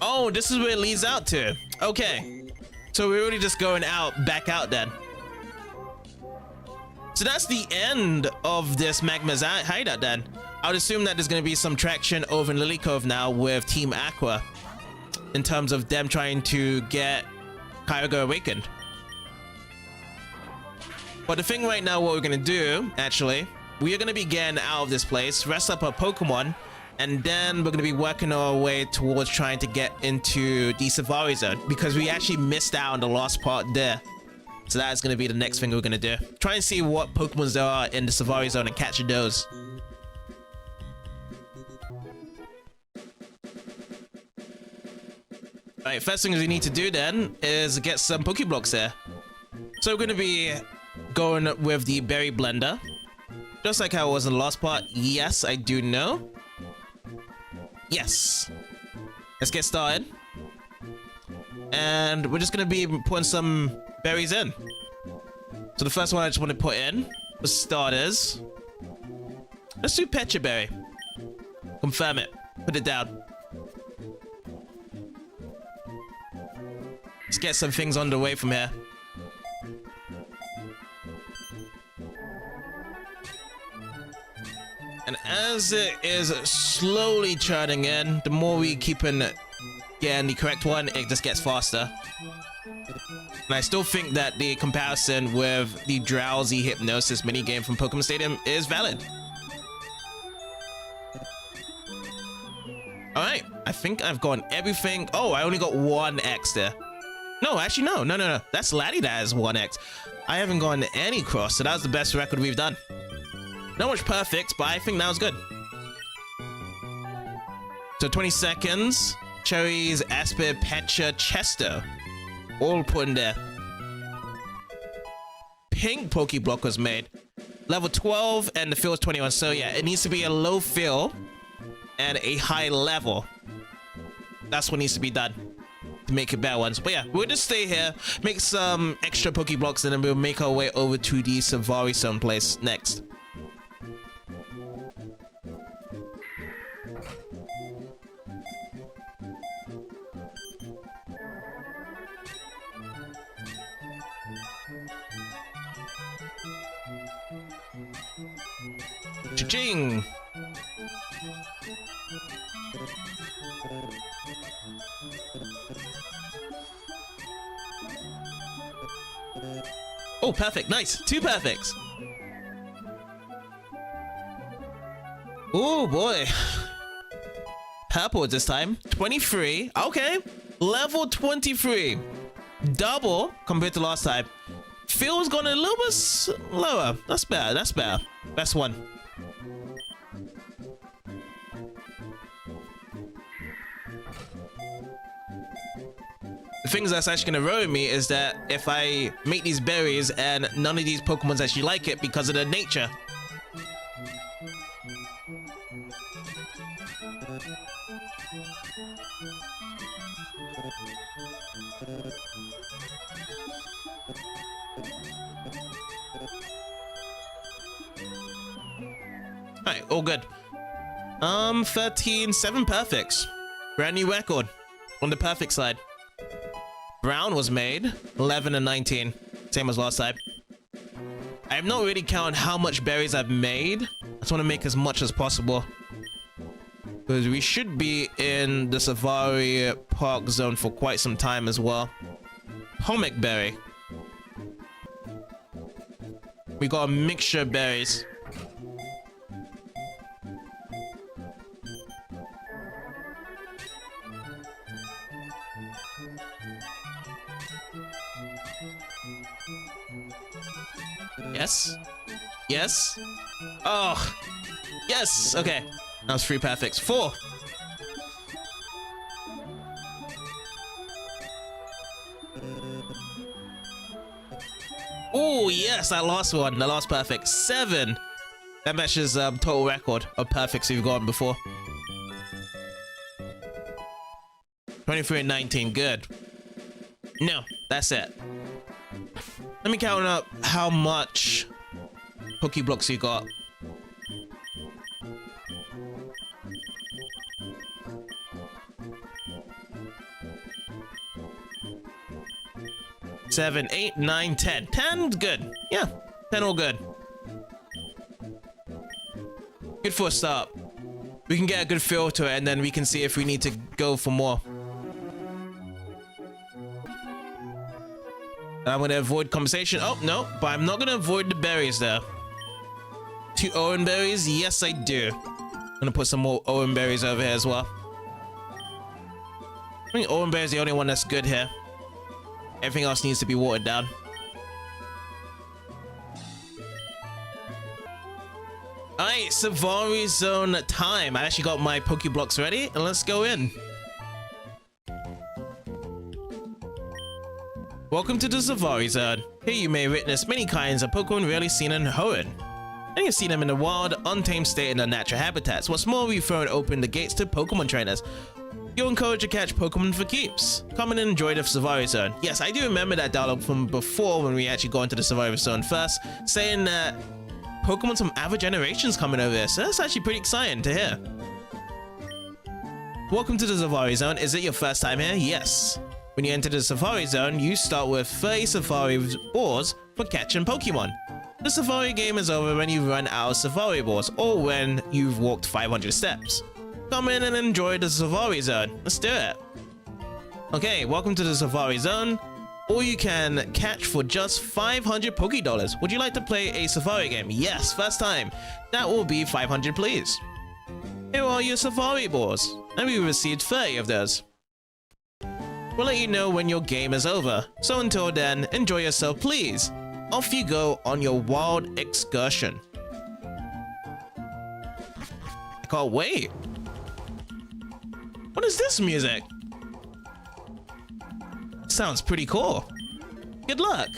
Oh, this is where it leads out to. Okay. So we're already just going back out then. So that's the end of this Magma's hideout then. I would assume that there's going to be some traction over in Lilycove now with Team Aqua in terms of them trying to get Kyogre awakened. But the thing right now, what we're going to do, actually, we are going to be getting out of this place, rest up our Pokemon, and then we're going to be working our way towards trying to get into the Safari Zone because we actually missed out on the last part there. So that is going to be the next thing we're going to do. Try and see what Pokemon there are in the Safari Zone and catch those. Alright, first thing we need to do then is get some Pokeblocks there. So we're going to be going with the Berry Blender. Just like how it was in the last part. Yes, I do know. Yes. Let's get started. And we're just going to be putting some berries in. So the first one I just want to put in for starters. Let's do Pecha Berry. Confirm it. Put it down. Let's get some things underway from here. And as it is slowly churning in, the more we keep in getting the correct one, it just gets faster. And I still think that the comparison with the Drowsy Hypnosis minigame from Pokemon Stadium is valid. Alright, I think I've gotten everything. Oh, I only got 1 X there. No, actually, no. That's Laddie that has 1 X. I haven't gotten any cross, so that was the best record we've done. Not much perfect, but I think that was good. So 20 seconds. Cherries, Asper, Pecha, Chesto. All put in there. Pink Pokeblock was made. Level 12 and the fill is 21. So yeah, it needs to be a low fill and a high level. That's what needs to be done to make it better ones. But yeah, we'll just stay here, make some extra Pokeblocks, and then we'll make our way over to the Safari Zone place next. Cha-ching! Oh, perfect. Nice. 2 perfects. Oh, boy. Purple this time. 23. Okay. Level 23. Double compared to last time. Phil's gone a little bit lower. That's better. That's better. Best one. The things that's actually going to ruin me is that if I make these berries and none of these Pokemons actually like it because of their nature. Alright, all good. 13, 7 perfects. Brand new record on the perfect side. Brown was made 11 and 19, same as last time. I'm not really counting how much berries I've made. I just want to make as much as possible because we should be in the Safari Park Zone for quite some time as well. Homic berry. We got a mixture of berries. Yes. Yes. Oh. Yes. Okay. That was 3 perfects. 4. Oh, yes. That last one. The last perfect. 7. That matches total record of perfects we've gotten before. 23 and 19. Good. No, that's it. Let me count up how much Pokeblocks you got. Seven, 8, 9, 10. 10's good. Yeah, 10 all good. Good for a start. We can get a good feel to it, and then we can see if we need to go for more. I'm gonna avoid conversation. Oh, no, but I'm not gonna avoid the berries there. 2 Owen berries? Yes, I do. I'm gonna put some more Owen berries over here as well. I think Owen berry is the only one that's good here. Everything else needs to be watered down. Alright, Safari Zone time. I actually got my Pokeblocks ready, and let's go in. Welcome to the Safari Zone. Here you may witness many kinds of Pokemon rarely seen in Hoenn. And you see them in the wild, untamed state in their natural habitats. What's more, we've thrown open the gates to Pokemon trainers. You're encouraged to catch Pokemon for keeps. Come and enjoy the Safari Zone. Yes, I do remember that dialogue from before when we actually got into the Safari Zone first, saying that Pokemon from other generations coming over here, so that's actually pretty exciting to hear. Welcome to the Safari Zone. Is it your first time here? Yes. When you enter the Safari Zone, you start with 30 Safari balls for catching Pokemon. The Safari game is over when you run out of Safari balls, or when you've walked 500 steps. Come in and enjoy the Safari Zone. Let's do it. Okay, welcome to the Safari Zone. All you can catch for just 500 Poké-Dollars. Would you like to play a Safari game? Yes, first time. That will be 500, please. Here are your Safari balls, and we received 30 of those. We'll let you know when your game is over. So until then, enjoy yourself, please. Off you go on your wild excursion. I can't wait. What is this music? Sounds pretty cool. Good luck.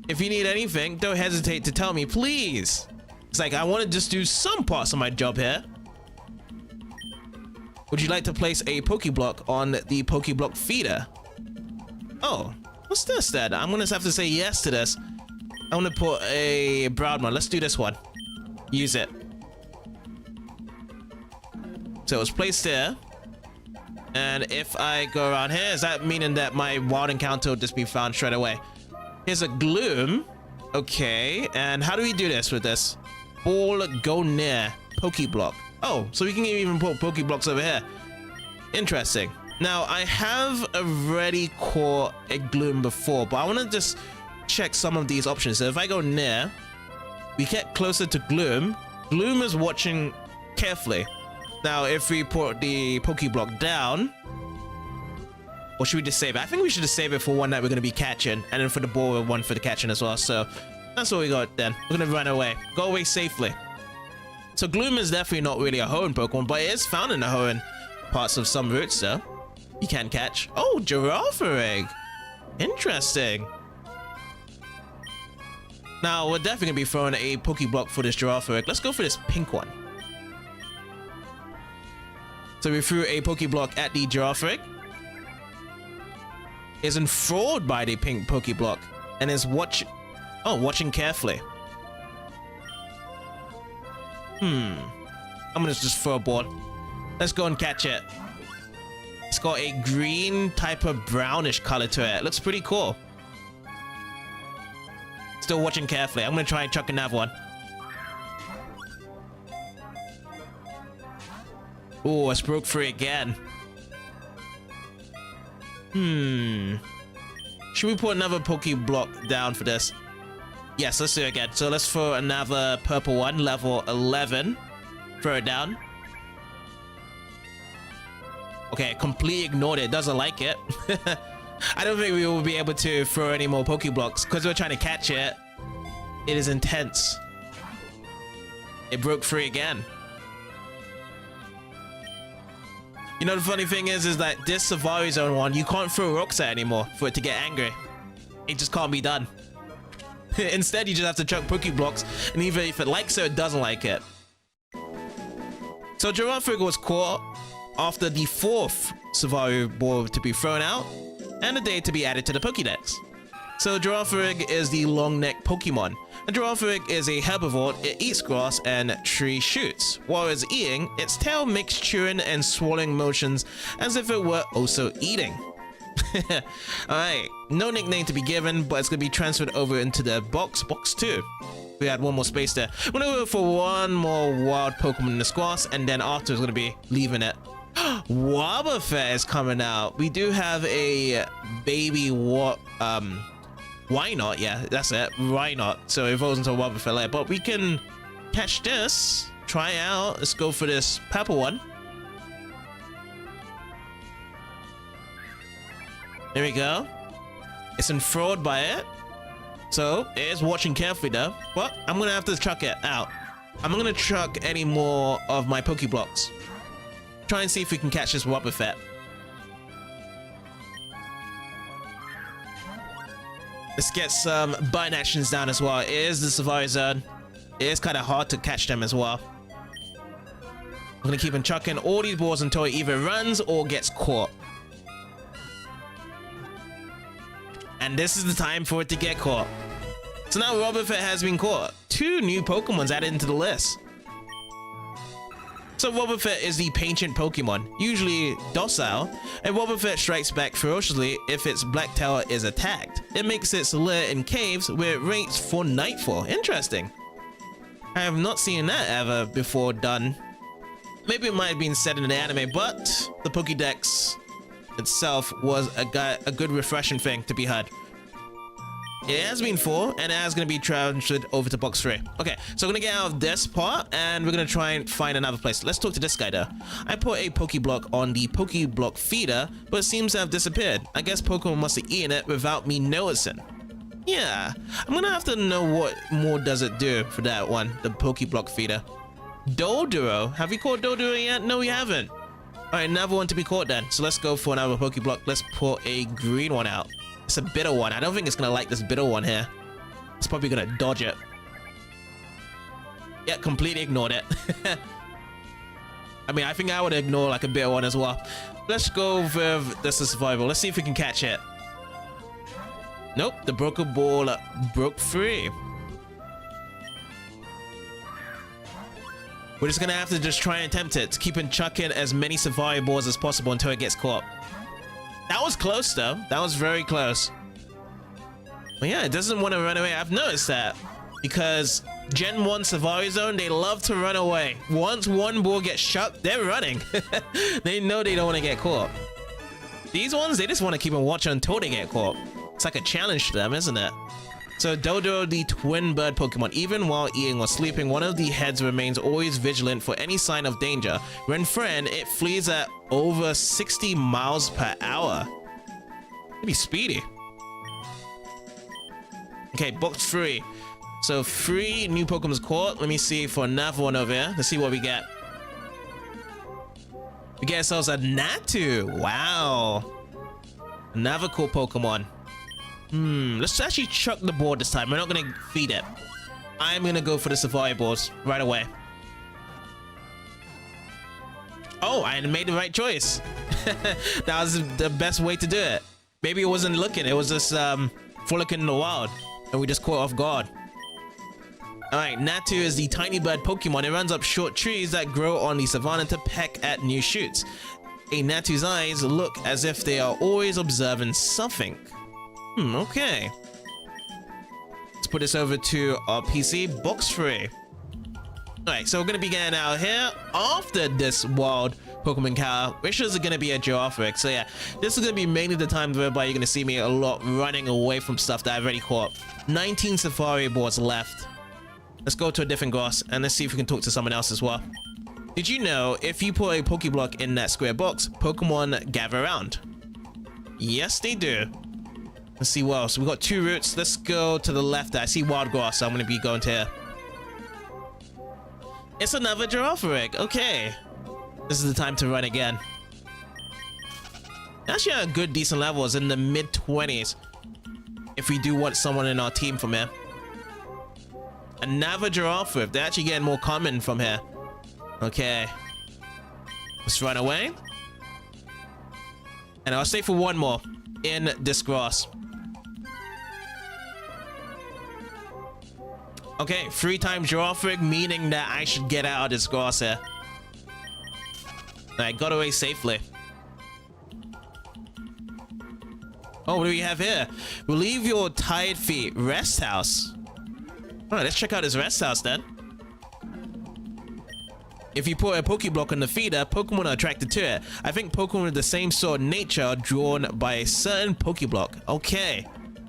If you need anything, don't hesitate to tell me, please. It's like I want to just do some parts of my job here. Would you like to place a Pokeblock on the Pokeblock feeder? Oh, what's this then? I'm gonna have to say yes to this. I'm gonna put a brown one. Let's do this one. Use it. So it was placed there. And if I go around here, is that meaning that my wild encounter will just be found straight away? Here's a Gloom. Okay, and how do we do this with this? Ball go near Pokeblock. Oh, so we can even put Pokeblocks over here. Interesting. Now, I have already caught a Gloom before, but I want to just check some of these options. So if I go near, we get closer to Gloom. Gloom is watching carefully. Now, if we put the Pokeblock down, or should we just save it? I think we should just save it for one that we're going to be catching, and then for the ball, one for the catching as well. So that's what we got then. We're going to run away. Go away safely. So Gloom is definitely not really a Hoenn Pokemon, but it is found in the Hoenn parts of some routes, though. You can catch. Oh, Girafarig. Interesting. Now, we're definitely going to be throwing a Pokeblock for this Girafarig. Let's go for this pink one. So we threw a Pokeblock at the Girafarig. Is enthralled by the pink Pokeblock and is watching carefully. I'm gonna just throw a ball. Let's go and catch it. It's got a green type of brownish color to it. It looks pretty cool. Still watching carefully. I'm gonna try and chuck another one. Oh, it's broke free again. Should we put another Pokeblock down for this? Yes, let's do it again. So let's throw another purple one, level 11. Throw it down. Okay, completely ignored it. Doesn't like it. I don't think we will be able to throw any more Pokeblocks because we're trying to catch it. It is intense. It broke free again. You know, the funny thing is that this Safari Zone one, you can't throw rocks at anymore for it to get angry. It just can't be done. Instead, you just have to chuck Pokeblocks, and even if it likes it, it doesn't like it. So Giraffe was caught after the 4th Safari ball to be thrown out, and a day to be added to the Pokédex. So Giraffe is the long-necked Pokemon. A Giraffe is a herbivore. It eats grass and tree shoots. While it's eating, its tail makes chewing and swallowing motions as if it were also eating. Alright, no nickname to be given, but it's going to be transferred over into the box 2. We had one more space there. We're going to go for one more wild Pokemon in the squash, and then after it's going to be leaving it. Wobbuffet is coming out. We do have a baby why not? Yeah, that's it. Why not? So it evolves into a Wobbuffet later. But we can catch this. Try out. Let's go for this purple one. There we go. It's enthralled by it. So it is watching carefully though. But I'm going to have to chuck it out. I'm not going to chuck any more of my Pokeblocks. Try and see if we can catch this Wobbuffet. Let's get some button actions down as well. It is the Safari Zone. It is kind of hard to catch them as well. I'm going to keep on chucking all these balls until it either runs or gets caught. And this is the time for it to get caught. So now Wobbuffet has been caught. 2 new Pokemons added into the list. So Wobbuffet is the patient Pokemon, usually docile, and Wobbuffet strikes back ferociously if its black tail is attacked. It makes its lair in caves where it waits for nightfall. Interesting. I have not seen that ever before done. Maybe it might have been said in the anime, but the Pokédex itself was a good refreshing thing to be heard. It has been 4, and it is going to be transferred over to box 3. Okay, so we're going to get out of this part, and we're going to try and find another place. Let's talk to this guy though. I put a Pokeblock on the Pokeblock feeder, but it seems to have disappeared. I guess Pokemon must have eaten it without me noticing. Yeah, I'm going to have to know what more does it do for that one, the Pokeblock feeder. Dolduro. Have we caught Dolduro yet? No, we haven't. Alright, another one to be caught then. So let's go for another Pokeblock. Let's put a green one out. It's a bitter one. I don't think it's gonna like this bitter one here. It's probably gonna dodge it. Yeah, completely ignored it. I mean, I think I would ignore like a bitter one as well. Let's go with this is survival. Let's see if we can catch it. Nope, the broken ball broke free. We're just gonna have to just try and attempt it to keep on chucking as many Safari balls as possible until it gets caught. That was close though. That was very close. But yeah, it doesn't want to run away. I've noticed that because Gen 1 Safari Zone, they love to run away. Once one ball gets chucked, they're running. They know they don't want to get caught. These ones, they just want to keep on watching until they get caught. It's like a challenge to them, isn't it? So Dodo, the twin bird Pokemon, even while eating or sleeping, one of the heads remains always vigilant for any sign of danger. When threatened, it flees at over 60 miles per hour. Pretty speedy. Okay, box 3. So 3 new Pokemon's caught. Let me see for another one over here. Let's see what we get. We get ourselves a Natu. Wow. Another cool Pokemon. Let's actually chuck the board this time. We're not gonna feed it. I'm gonna go for the Safari balls right away. Oh, I made the right choice. That was the best way to do it. Maybe it wasn't looking. It was just frolicking in the wild, and we just caught off guard. All right, Natu is the tiny bird Pokemon. It runs up short trees that grow on the savanna to peck at new shoots. A Natu's eyes look as if they are always observing something. Okay. Let's put this over to our PC. Box 3. Alright, so we're going to be getting out here after this wild Pokemon cow, which is going to be a Giraffe. So yeah, this is going to be mainly the time whereby you're going to see me a lot running away from stuff that I've already caught. 19 Safari boards left. Let's go to a different grass and let's see if we can talk to someone else as well. Did you know if you put a Pokeblock in that square box, Pokemon gather around? Yes, they do. Let's see what else. We got 2 routes. Let's go to the left. I see wild grass, so I'm gonna be going to here. It's another giraffe egg. Okay. This is the time to run again. Actually, at a good, decent levels in the mid-20s. If we do want someone in our team from here. Another giraffe whip. They're actually getting more common from here. Okay. Let's run away. And I'll stay for one more in this grass. Okay, 3 times giraffe rig, meaning that I should get out of this grass here. I got away safely. Oh, what do we have here? Relieve your tired feet. Rest house. Alright, let's check out this rest house then. If you put a Pokeblock on the feeder, Pokemon are attracted to it. I think Pokemon with the same sort of nature are drawn by a certain Pokeblock. Okay.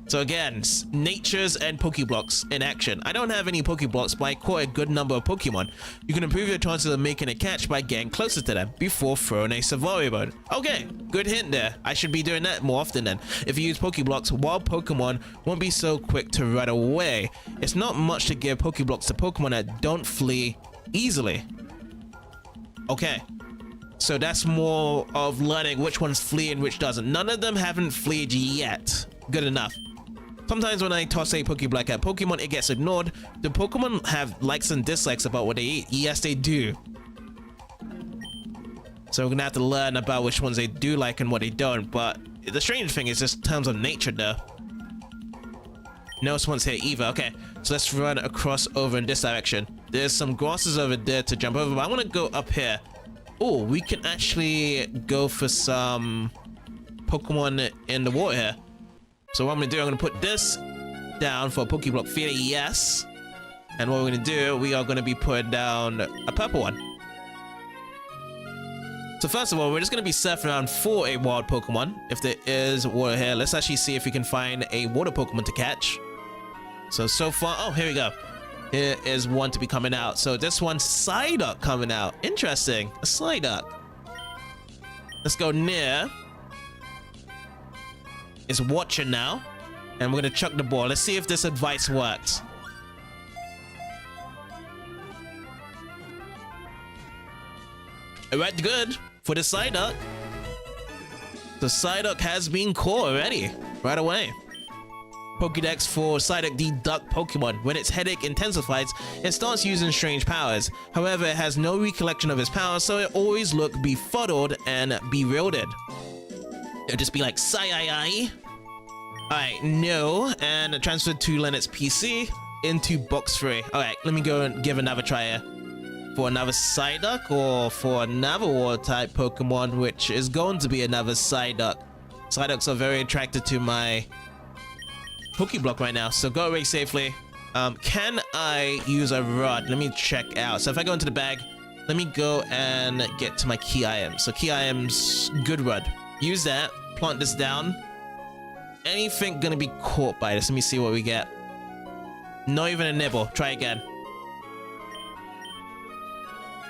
So again, natures and Pokeblocks in action. I don't have any Pokeblocks, but I caught a good number of Pokemon. You can improve your chances of making a catch by getting closer to them before throwing a Safari Bone. Okay, good hint there. I should be doing that more often then. If you use Pokeblocks, wild Pokemon won't be so quick to run away. It's not much to give Pokeblocks to Pokemon that don't flee easily. Okay. So that's more of learning which ones flee and which doesn't. None of them haven't fleed yet. Good enough. Sometimes when I toss a Pokeblock at Pokemon, it gets ignored. Do Pokemon have likes and dislikes about what they eat? Yes, they do. So we're gonna have to learn about which ones they do like and what they don't. But the strange thing is just in terms of nature though. No one's here either. Okay, so let's run across over in this direction. There's some grasses over there to jump over, but I want to go up here. Oh, we can actually go for some Pokemon in the water here. So what I'm gonna do, I'm gonna put this down for a Pokeblock feeder, yes. And what we're gonna do, we are gonna be putting down a purple one. So first of all, we're just gonna be surfing around for a wild Pokemon. If there is water here, let's actually see if we can find a water Pokemon to catch. So far, oh, here we go. Here is one to be coming out. So this one's Psyduck coming out. Interesting, a Psyduck. Let's go near. Is watching now, and we're gonna chuck the ball. Let's see if this advice works. It went good for the Psyduck. The Psyduck has been caught already, right away. Pokédex for Psyduck the duck Pokemon. When its headache intensifies, it starts using strange powers. However, it has no recollection of its powers, so it always look befuddled and bewildered. It'll just be like, Sai-ai-ai. Alright, no. And transfer to Leonard's PC into box 3. Alright, let me go and give another try here. For another Psyduck or for another water type Pokemon, which is going to be another Psyduck. Psyducks are very attracted to my Pokeblock right now, so go away safely. Can I use a rod? Let me check out. So if I go into the bag, let me go and get to my key item. So key items, good rod. Use that, plant this down. Anything gonna be caught by this? Let me see what we get. Not even a nibble. Try again.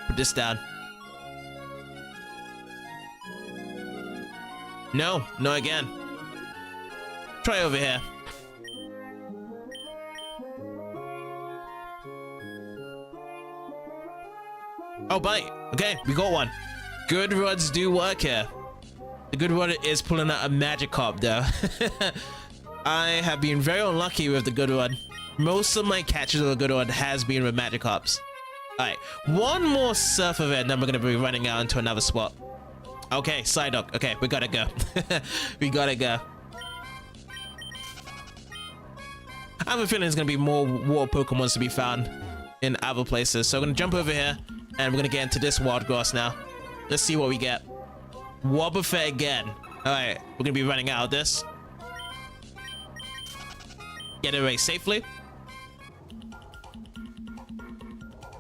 Put this down. No, no again. Try over here. Oh, bite. Okay, we got one. Good rods do work here. The good rod is pulling out a Magikarp though. I have been very unlucky with the good rod. Most of my catches of the good rod has been with Magikarps. Alright, one more surf event, and then we're gonna be running out into another spot. Okay, Psyduck. Okay, we gotta go. We gotta go. I have a feeling there's gonna be more water Pokemons to be found in other places. So I'm gonna jump over here, and we're gonna get into this wild grass now. Let's see what we get. Wobbuffet again. Alright, we're gonna be running out of this. Get away safely.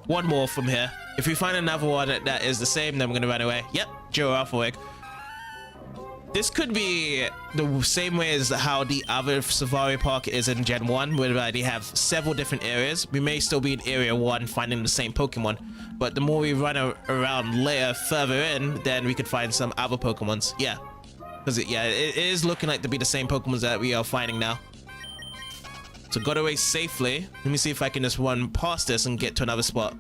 One more from here. If we find another one that is the same, then we're gonna run away. Yep, Giraffe Egg. This could be the same way as how the other Safari Park is in Gen 1, where they have several different areas. We may still be in Area 1 finding the same Pokemon, but the more we run around later further in, then we could find some other Pokemons. Yeah. Because it is looking like to be the same Pokemon that we are fighting now. So got away safely. Let me see if I can just run past this and get to another spot.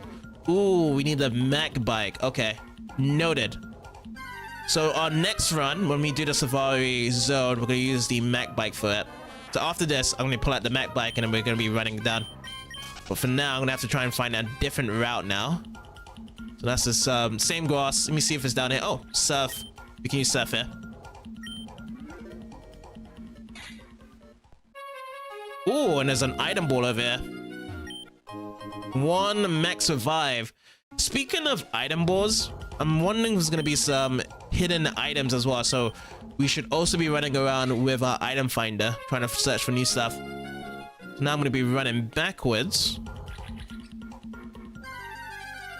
Ooh, we need a Mag Bike. Okay, noted. So our next run, when we do the Safari Zone, we're gonna use the Mag Bike for it. So after this, I'm gonna pull out the Mag Bike and then we're gonna be running down. But for now, I'm gonna have to try and find a different route now. So that's this same grass. Let me see if it's down here. Oh, surf. We can use surf here. Ooh, and there's an item ball over here. 1 max survive. Speaking of item balls, I'm wondering if there's gonna be some hidden items as well. So we should also be running around with our item finder, trying to search for new stuff. So now I'm gonna be running backwards.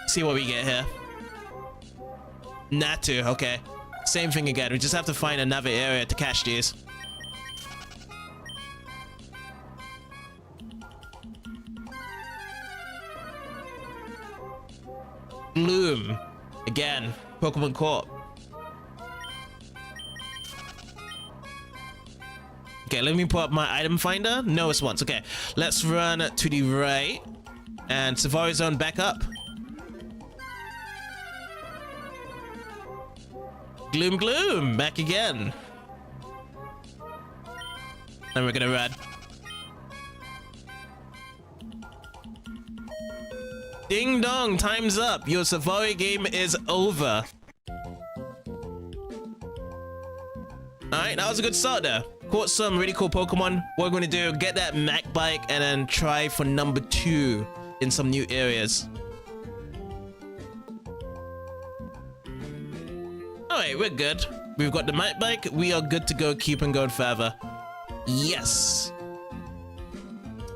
See what we get here. Natu, okay. Same thing again. We just have to find another area to catch these. Bloom. Again, Pokemon caught. Okay, let me put up my item finder. No response. Okay, let's run to the right. And Safari Zone back up. Gloom, gloom. Back again. And we're gonna run. Ding dong, time's up. Your Safari game is over. Alright, that was a good start there. Caught some really cool Pokemon. What we're going to do, get that Mag Bike and then try for number 2 in some new areas. Alright, we're good. We've got the Mag Bike. We are good to go. Keep on going further. Yes.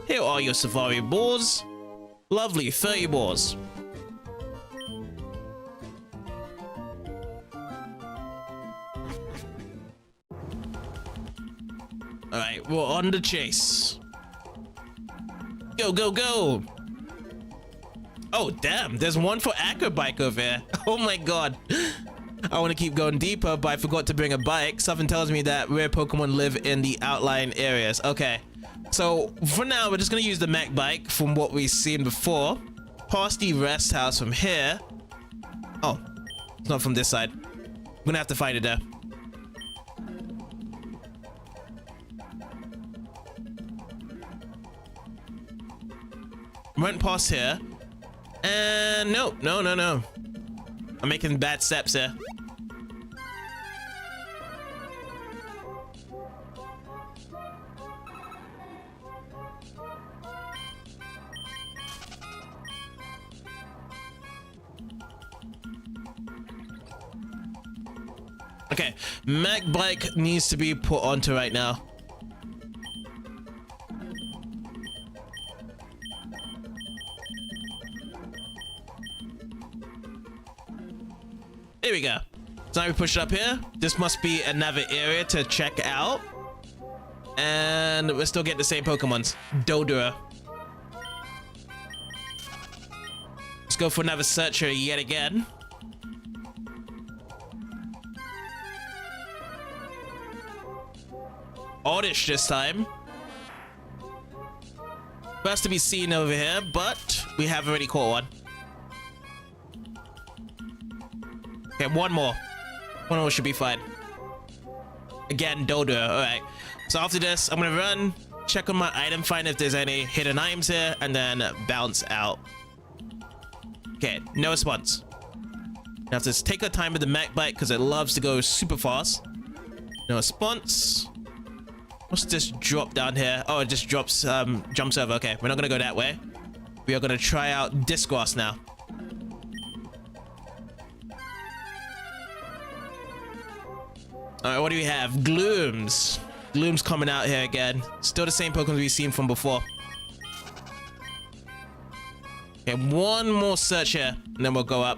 Here are your Safari balls. Lovely, 30 balls. Alright, we're on the chase. Go, go, go! Oh, damn, there's one for Acro Bike over here. Oh my god. I want to keep going deeper, but I forgot to bring a bike. Something tells me that rare Pokemon live in the outlying areas. Okay. So, for now, we're just going to use the Mag Bike from what we've seen before. Past the rest house from here. Oh, it's not from this side. We're going to have to find it there. Went past here. And no. I'm making bad steps here. Okay, Mag Bike needs to be put onto right now. Here we go. So now we push it up here. This must be another area to check out. And we're still getting the same Pokemons. Dodora. Let's go for another searcher yet again. Oddish this time. First to be seen over here, but we have already caught one. Okay, one more. One more should be fine. Again, Dodora. Alright. So after this, I'm gonna run, check on my item, find if there's any hidden items here, and then bounce out. Okay, no response. You have to take our time with the Mag Bike because it loves to go super fast. No response. What's this drop down here? Oh, it just drops, jumps over. Okay, we're not gonna go that way. We are gonna try out Disgrass now. Alright, what do we have? Glooms. Gloom's coming out here again. Still the same Pokemon we've seen from before. Okay, one more search here, and then we'll go up.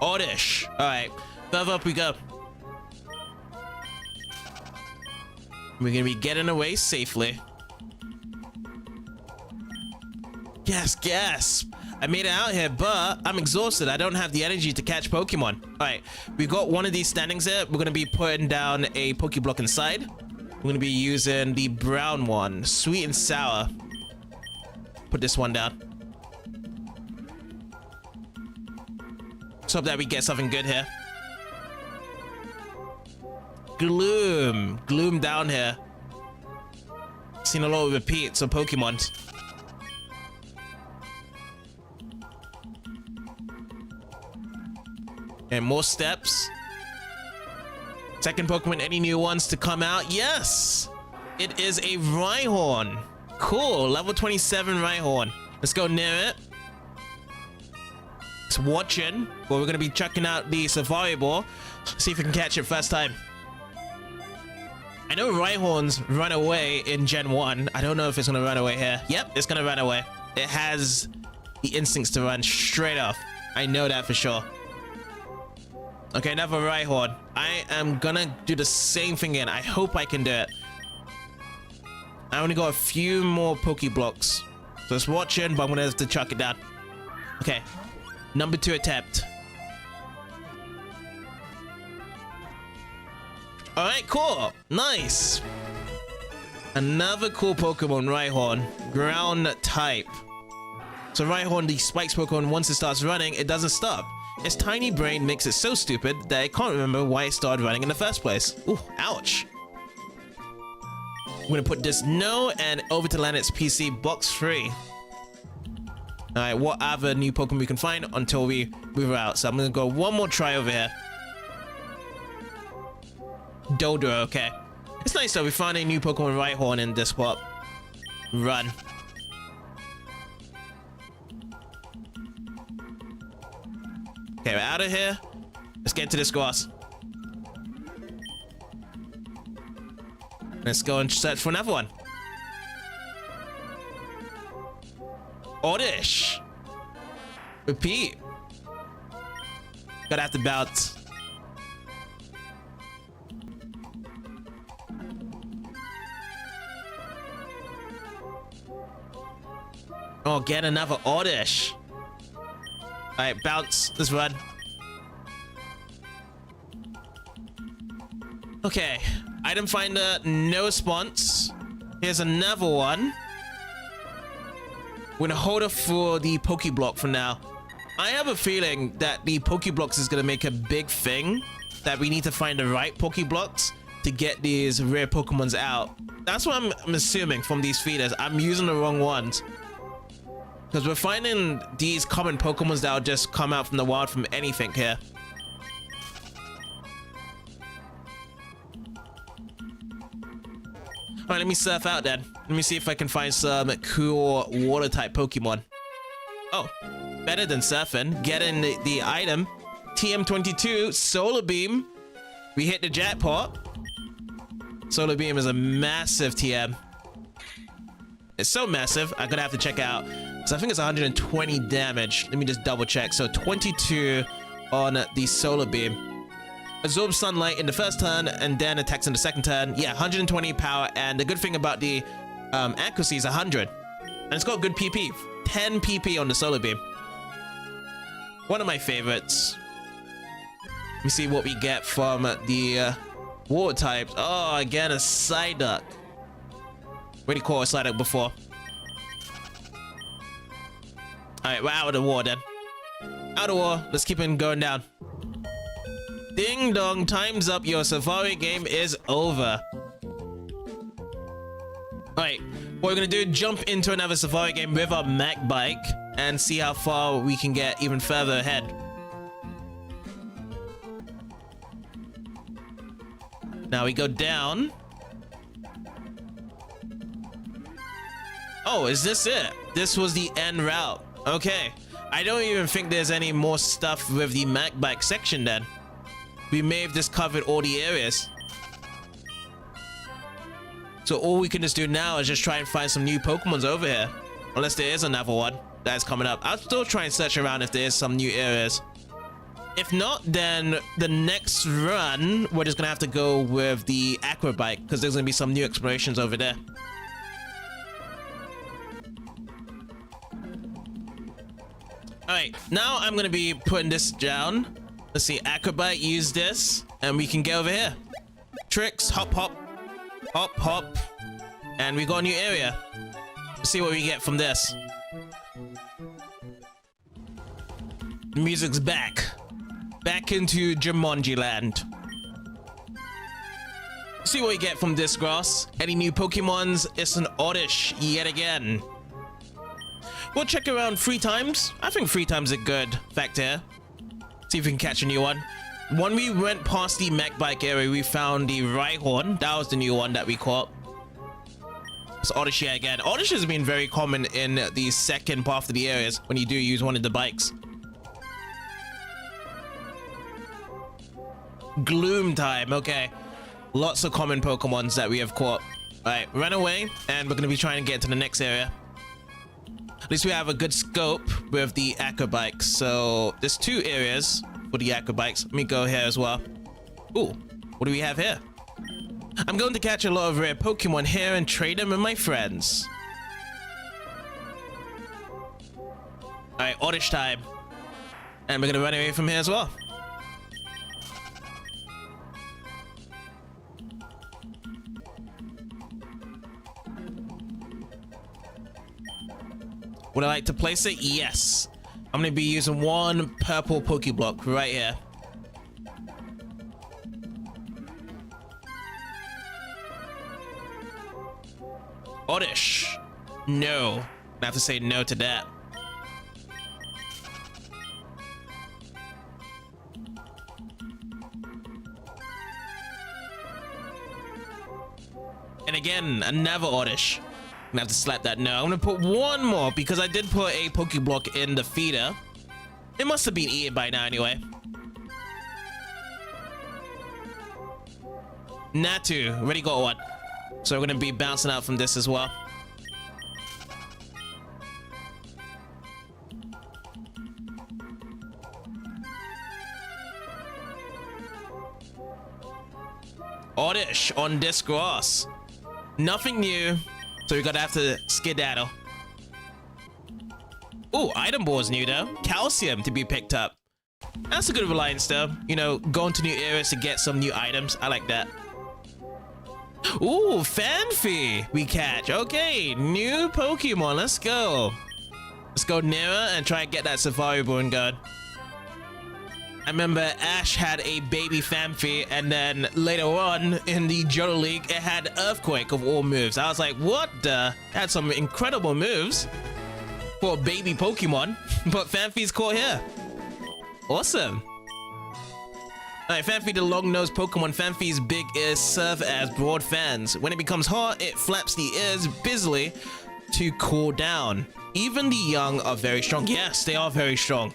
Oddish. Alright, further up we go. We're gonna be getting away safely. Yes, gasp. I made it out here, but I'm exhausted. I don't have the energy to catch Pokemon. All right, we got one of these standings here. We're gonna be putting down a Pokeblock inside. We're gonna be using the brown one, sweet and sour. Put this one down. Let's hope that we get something good here. Gloom down here. Seen a lot of repeats of Pokemon. And more steps. Second Pokemon, any new ones to come out? Yes! It is a Rhyhorn. Cool, level 27 Rhyhorn. Let's go near it. It's watching, but we're gonna be checking out the Safari Ball. See if we can catch it first time. I know Rhyhorns run away in Gen 1. I don't know if it's gonna run away here. Yep, it's gonna run away. It has the instincts to run straight off. I know that for sure. Okay, another Rhyhorn. I am gonna do the same thing again. I hope I can do it. I only got a few more Pokeblocks. So it's watching, but I'm gonna have to chuck it down. Okay, number 2 attempt. All right, cool. Nice. Another cool Pokemon, Rhyhorn. Ground type. So Rhyhorn, the Spikes Pokemon, once it starts running, it doesn't stop. Its tiny brain makes it so stupid that it can't remember why it started running in the first place. Ooh, ouch. I'm gonna put this no and over to Lanet's PC box free. All right, what other new Pokemon we can find until we move out. So I'm gonna go one more try over here. Dodo, okay. It's nice though, we found a new Pokemon Rhyhorn in this spot. Run. Okay, we're out of here. Let's get into this grass. Let's go and search for another one. Oddish. Repeat. Gotta have to bounce. Oh, get another Oddish. Alright, bounce. Let's run. Okay. Item finder, no response. Here's another one. We're gonna hold off for the Pokeblock for now. I have a feeling that the Pokeblocks is gonna make a big thing. That we need to find the right Pokeblocks to get these rare Pokemons out. That's what I'm assuming from these feeders. I'm using the wrong ones. Because we're finding these common Pokemons that will just come out from the wild from anything here. Alright, let me surf out then. Let me see if I can find some cool water type Pokemon. Oh, better than surfing. Getting the item. TM22, Solar Beam. We hit the jackpot. Solar Beam is a massive TM. It's so massive, I'm gonna have to check out. So I think it's 120 damage. Let me just double check. So 22 on the Solar Beam. Absorbs sunlight in the first turn and then attacks in the second turn. Yeah, 120 power. And the good thing about the accuracy is 100. And it's got good PP. 10 PP on the Solar Beam. One of my favorites. Let me see what we get from the water types. Oh, again, a Psyduck. Already caught a Psyduck before. Alright, we're out of the war then. Out of war. Let's keep it going down. Ding dong, time's up. Your Safari game is over. Alright, what we're gonna do, jump into another Safari game with our Mac Bike and see how far we can get even further ahead. Now we go down. Oh, is this it? This was the end route. Okay. I don't even think there's any more stuff with the Mac Bike section then. We may have just covered all the areas. So all we can just do now is just try and find some new Pokemons over here. Unless there is another one that's coming up. I'll still try and search around if there is some new areas. If not, then the next run, we're just gonna have to go with the Aqua Bike because there's gonna be some new explorations over there. All right, now I'm gonna be putting this down. Let's see, acrobat, use this, and we can get over here. Tricks, hop, hop, hop, hop, and we got a new area. Let's see what we get from this. The music's back. Back into Jumanji land. Let's see what we get from this grass. Any new Pokemons? It's an Oddish yet again. We'll check around 3 times. I think 3 times is a good factor here. See if we can catch a new one. When we went past the mech bike area, we found the Rhyhorn. That was the new one that we caught. It's Oddish yet again. Oddish has been very common in the second part of the areas when you do use one of the bikes. Gloom time. Okay. Lots of common Pokemons that we have caught. Alright, run away, and we're going to be trying to get to the next area. At least we have a good scope with the acrobikes. So there's 2 areas for the acrobikes. Let me go here as well. Ooh, what do we have here? I'm going to catch a lot of rare Pokemon here and trade them with my friends. Alright, Oddish time. And we're going to run away from here as well. Would I like to place it? Yes. I'm going to be using 1 purple Pokeblock right here. Oddish. No. I have to say no to that. And again, another Oddish. I'm gonna have to slap that no. I'm gonna put 1 more because I did put a Pokeblock in the feeder. It must have been eaten by now anyway. Natu, already got 1. So we're gonna be bouncing out from this as well. Oddish on this grass. Nothing new. So we're gonna have to skedaddle. Ooh, item ball is new though. Calcium to be picked up. That's a good reliance though. You know, going to new areas to get some new items. I like that. Ooh, Fanfi we catch. Okay, new Pokemon. Let's go. Let's go nearer and try and get that Safari Boon going. I remember Ash had a baby Fanfi, and then later on in the Johto League, it had Earthquake of all moves. I was like, what the? It had some incredible moves for a baby Pokemon, but Fanfi's caught here. Awesome. Alright, Fanfi, the long-nosed Pokemon. Fanfi's big ears serve as broad fans. When it becomes hot, it flaps the ears busily to cool down. Even the young are very strong. Yes, they are very strong.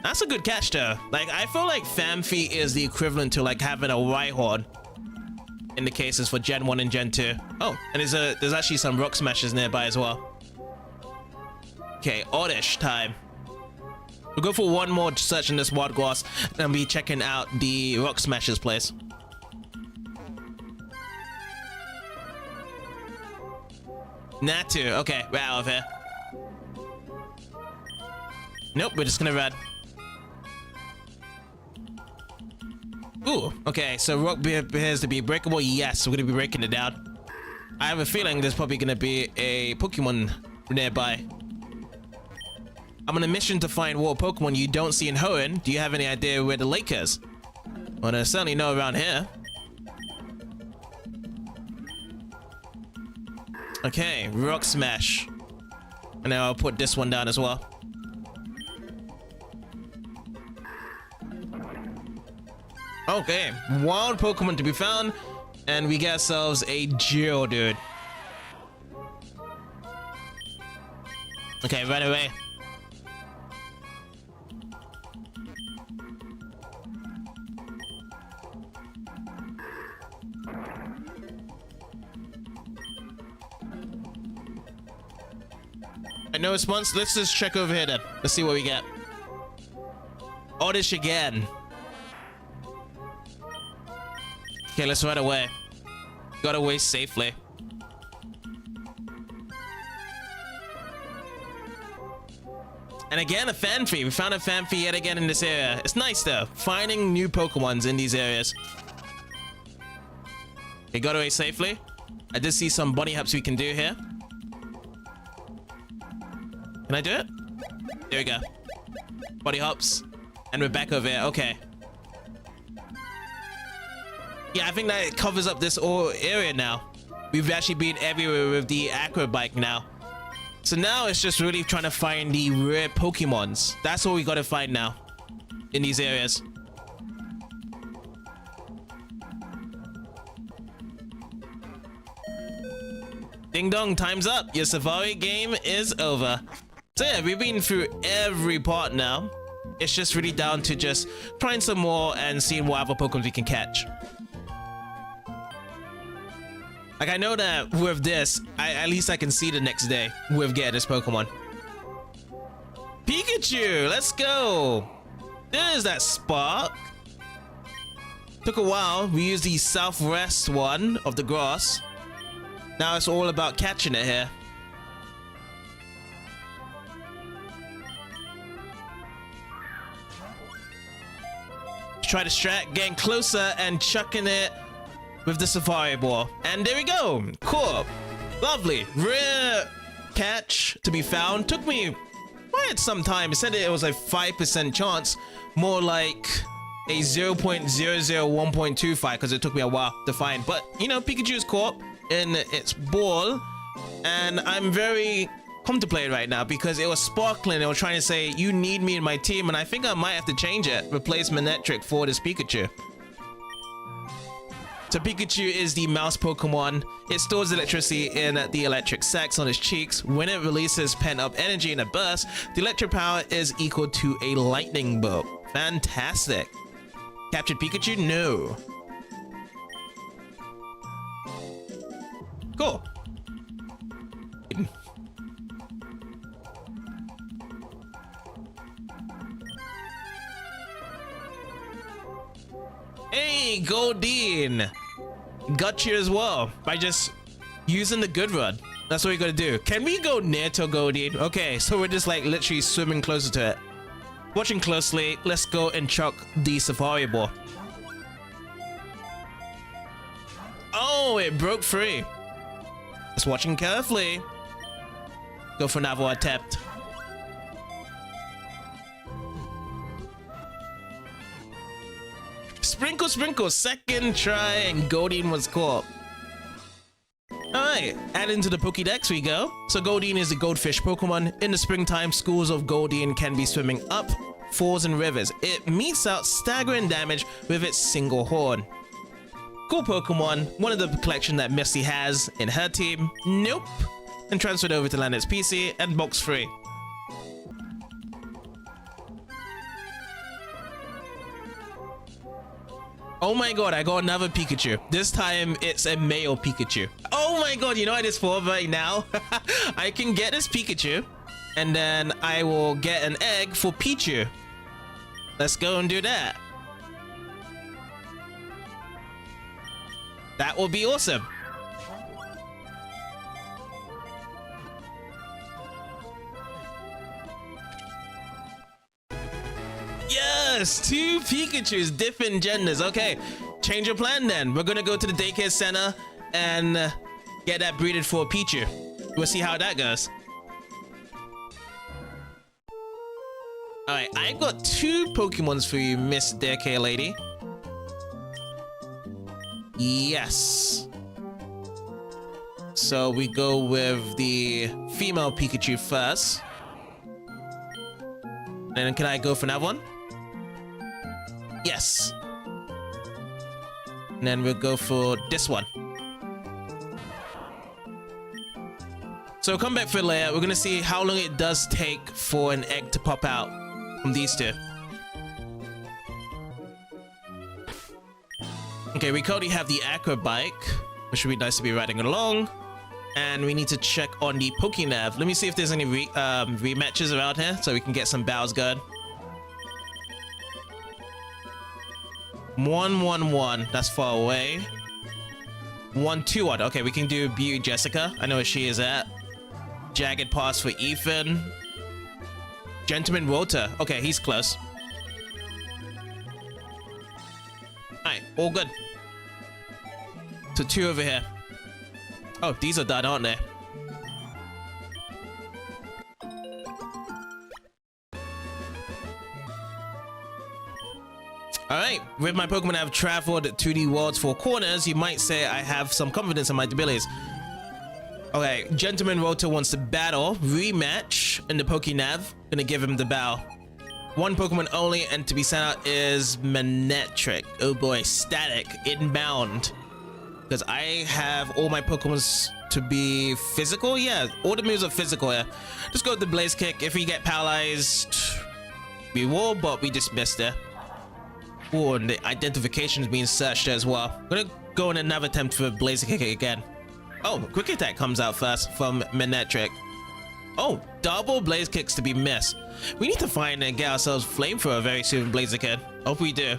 That's a good catch though. Like, I feel like Fanfi is the equivalent to like having a Rhyhorn in the cases for Gen 1 and Gen 2. Oh, and there's actually some Rock Smashers nearby as well. Okay, Oddish time. We'll go for 1 more search in this wild grass, and I'll be checking out the Rock Smashers place. Natu, okay, we're out of here. Nope, we're just gonna run. Ooh, okay, so rock appears to be breakable. Yes, we're gonna be breaking it down. I have a feeling there's probably gonna be a Pokemon nearby. I'm on a mission to find what Pokemon you don't see in Hoenn. Do you have any idea where the lake is? Well, there's certainly no around here. Okay, Rock Smash. And now I'll put this one down as well. Okay, wild Pokemon to be found, and we get ourselves a Geodude. Okay, right away. No response. Let's just check over here then. Let's see what we get. Oddish again. Okay, let's run away. Got away safely. And again, a Fanfi. We found a Fanfi yet again in this area. It's nice though, finding new Pokemons in these areas. He got away safely. I did see some bunny hops we can do here. Can I do it? There we go. Bunny hops. And we're back over here. Okay. Yeah, I think that covers up this whole area now. We've actually been everywhere with the Acro Bike now. So now it's just really trying to find the rare Pokemons. That's what we gotta find now in these areas. Ding dong, time's up. Your safari game is over. So yeah, we've been through every part now. It's just really down to just trying some more and seeing what other Pokemon we can catch. Like, I know that with this, at least I can see the next day with getting this Pokemon. Pikachu, let's go. There's that spark. Took a while. We used the southwest one of the grass. Now it's all about catching it here. Try to strat, getting closer and chucking it with the safari ball. And there we go. Cool. Lovely. Rare catch to be found. Took me quite some time. It said it was a 5% chance. More like a 0.001.25 because it took me a while to find. But, you know, Pikachu is caught in its ball. And I'm very contemplating right now because it was sparkling. It was trying to say, you need me in my team. And I think I might have to change it. Replace Manectric for this Pikachu. So Pikachu is the mouse Pokemon. It stores electricity in the electric sacs on its cheeks. When it releases pent-up energy in a burst, the electric power is equal to a lightning bolt. Fantastic. Captured Pikachu? No. Cool. Hey, Goldeen! Got you as well by just using the good run. That's what we gotta do. Can we go near to Goldeen? Okay, so we're just like literally swimming closer to it. Watching closely, let's go and chuck the safari ball. Oh, it broke free. Just watching carefully. Go for another attempt. Sprinkle, sprinkle, second try, and Goldeen was caught. Alright, add into the Pokédex we go. So Goldeen is a goldfish Pokemon. In the springtime, schools of Goldeen can be swimming up, falls, and rivers. It meets out staggering damage with its single horn. Cool Pokemon, one of the collection that Misty has in her team. Nope. And transferred over to Landet's PC and box free. Oh my god, I got another Pikachu. This time it's a male Pikachu. Oh my god, you know what I just thought right now? I can get this Pikachu and then I will get an egg for Pichu. Let's go and do that. That will be awesome. Yes, 2 Pikachus, different genders. Okay, change your plan then. We're gonna go to the daycare center and get that breeded for Pichu. We'll see how that goes. Alright, I got 2 Pokemons for you, Miss Daycare Lady. Yes. So we go with the female Pikachu first. And then can I go for another one? Yes. And then we'll go for this one. So come back for later. We're gonna see how long it does take for an egg to pop out from these 2. Okay, we currently have the Acro Bike, which would be nice to be riding along. And we need to check on the Pokénav. Let me see if there's any rematches around here so we can get some battles going. 111, that's far away. 121, okay, we can do Beauty Jessica. I know where she is at. Jagged Pass for Ethan. Gentleman Rota. Okay, he's close. Alright, all good. So 2 over here. Oh, these are done, aren't they? Alright, with my Pokemon have traveled to the world's 4 corners, you might say I have some confidence in my abilities. Okay, Gentleman Rota wants to battle, rematch in the Pokénav. Gonna give him the bow. 1 Pokemon only, and to be sent out is Manectric. Oh boy, static, inbound. Because I have all my Pokemons to be physical. Yeah, all the moves are physical here. Just go with the Blaze Kick. If we get paralyzed, we will, but we just missed it. Oh, and the identification is being searched as well. I'm gonna go in another attempt for Blaze Kick again. Oh, Quick Attack comes out first from Manectric. Oh, double Blaze Kicks to be missed. We need to find and get ourselves Flamethrower very soon, Blaziken. Hope we do.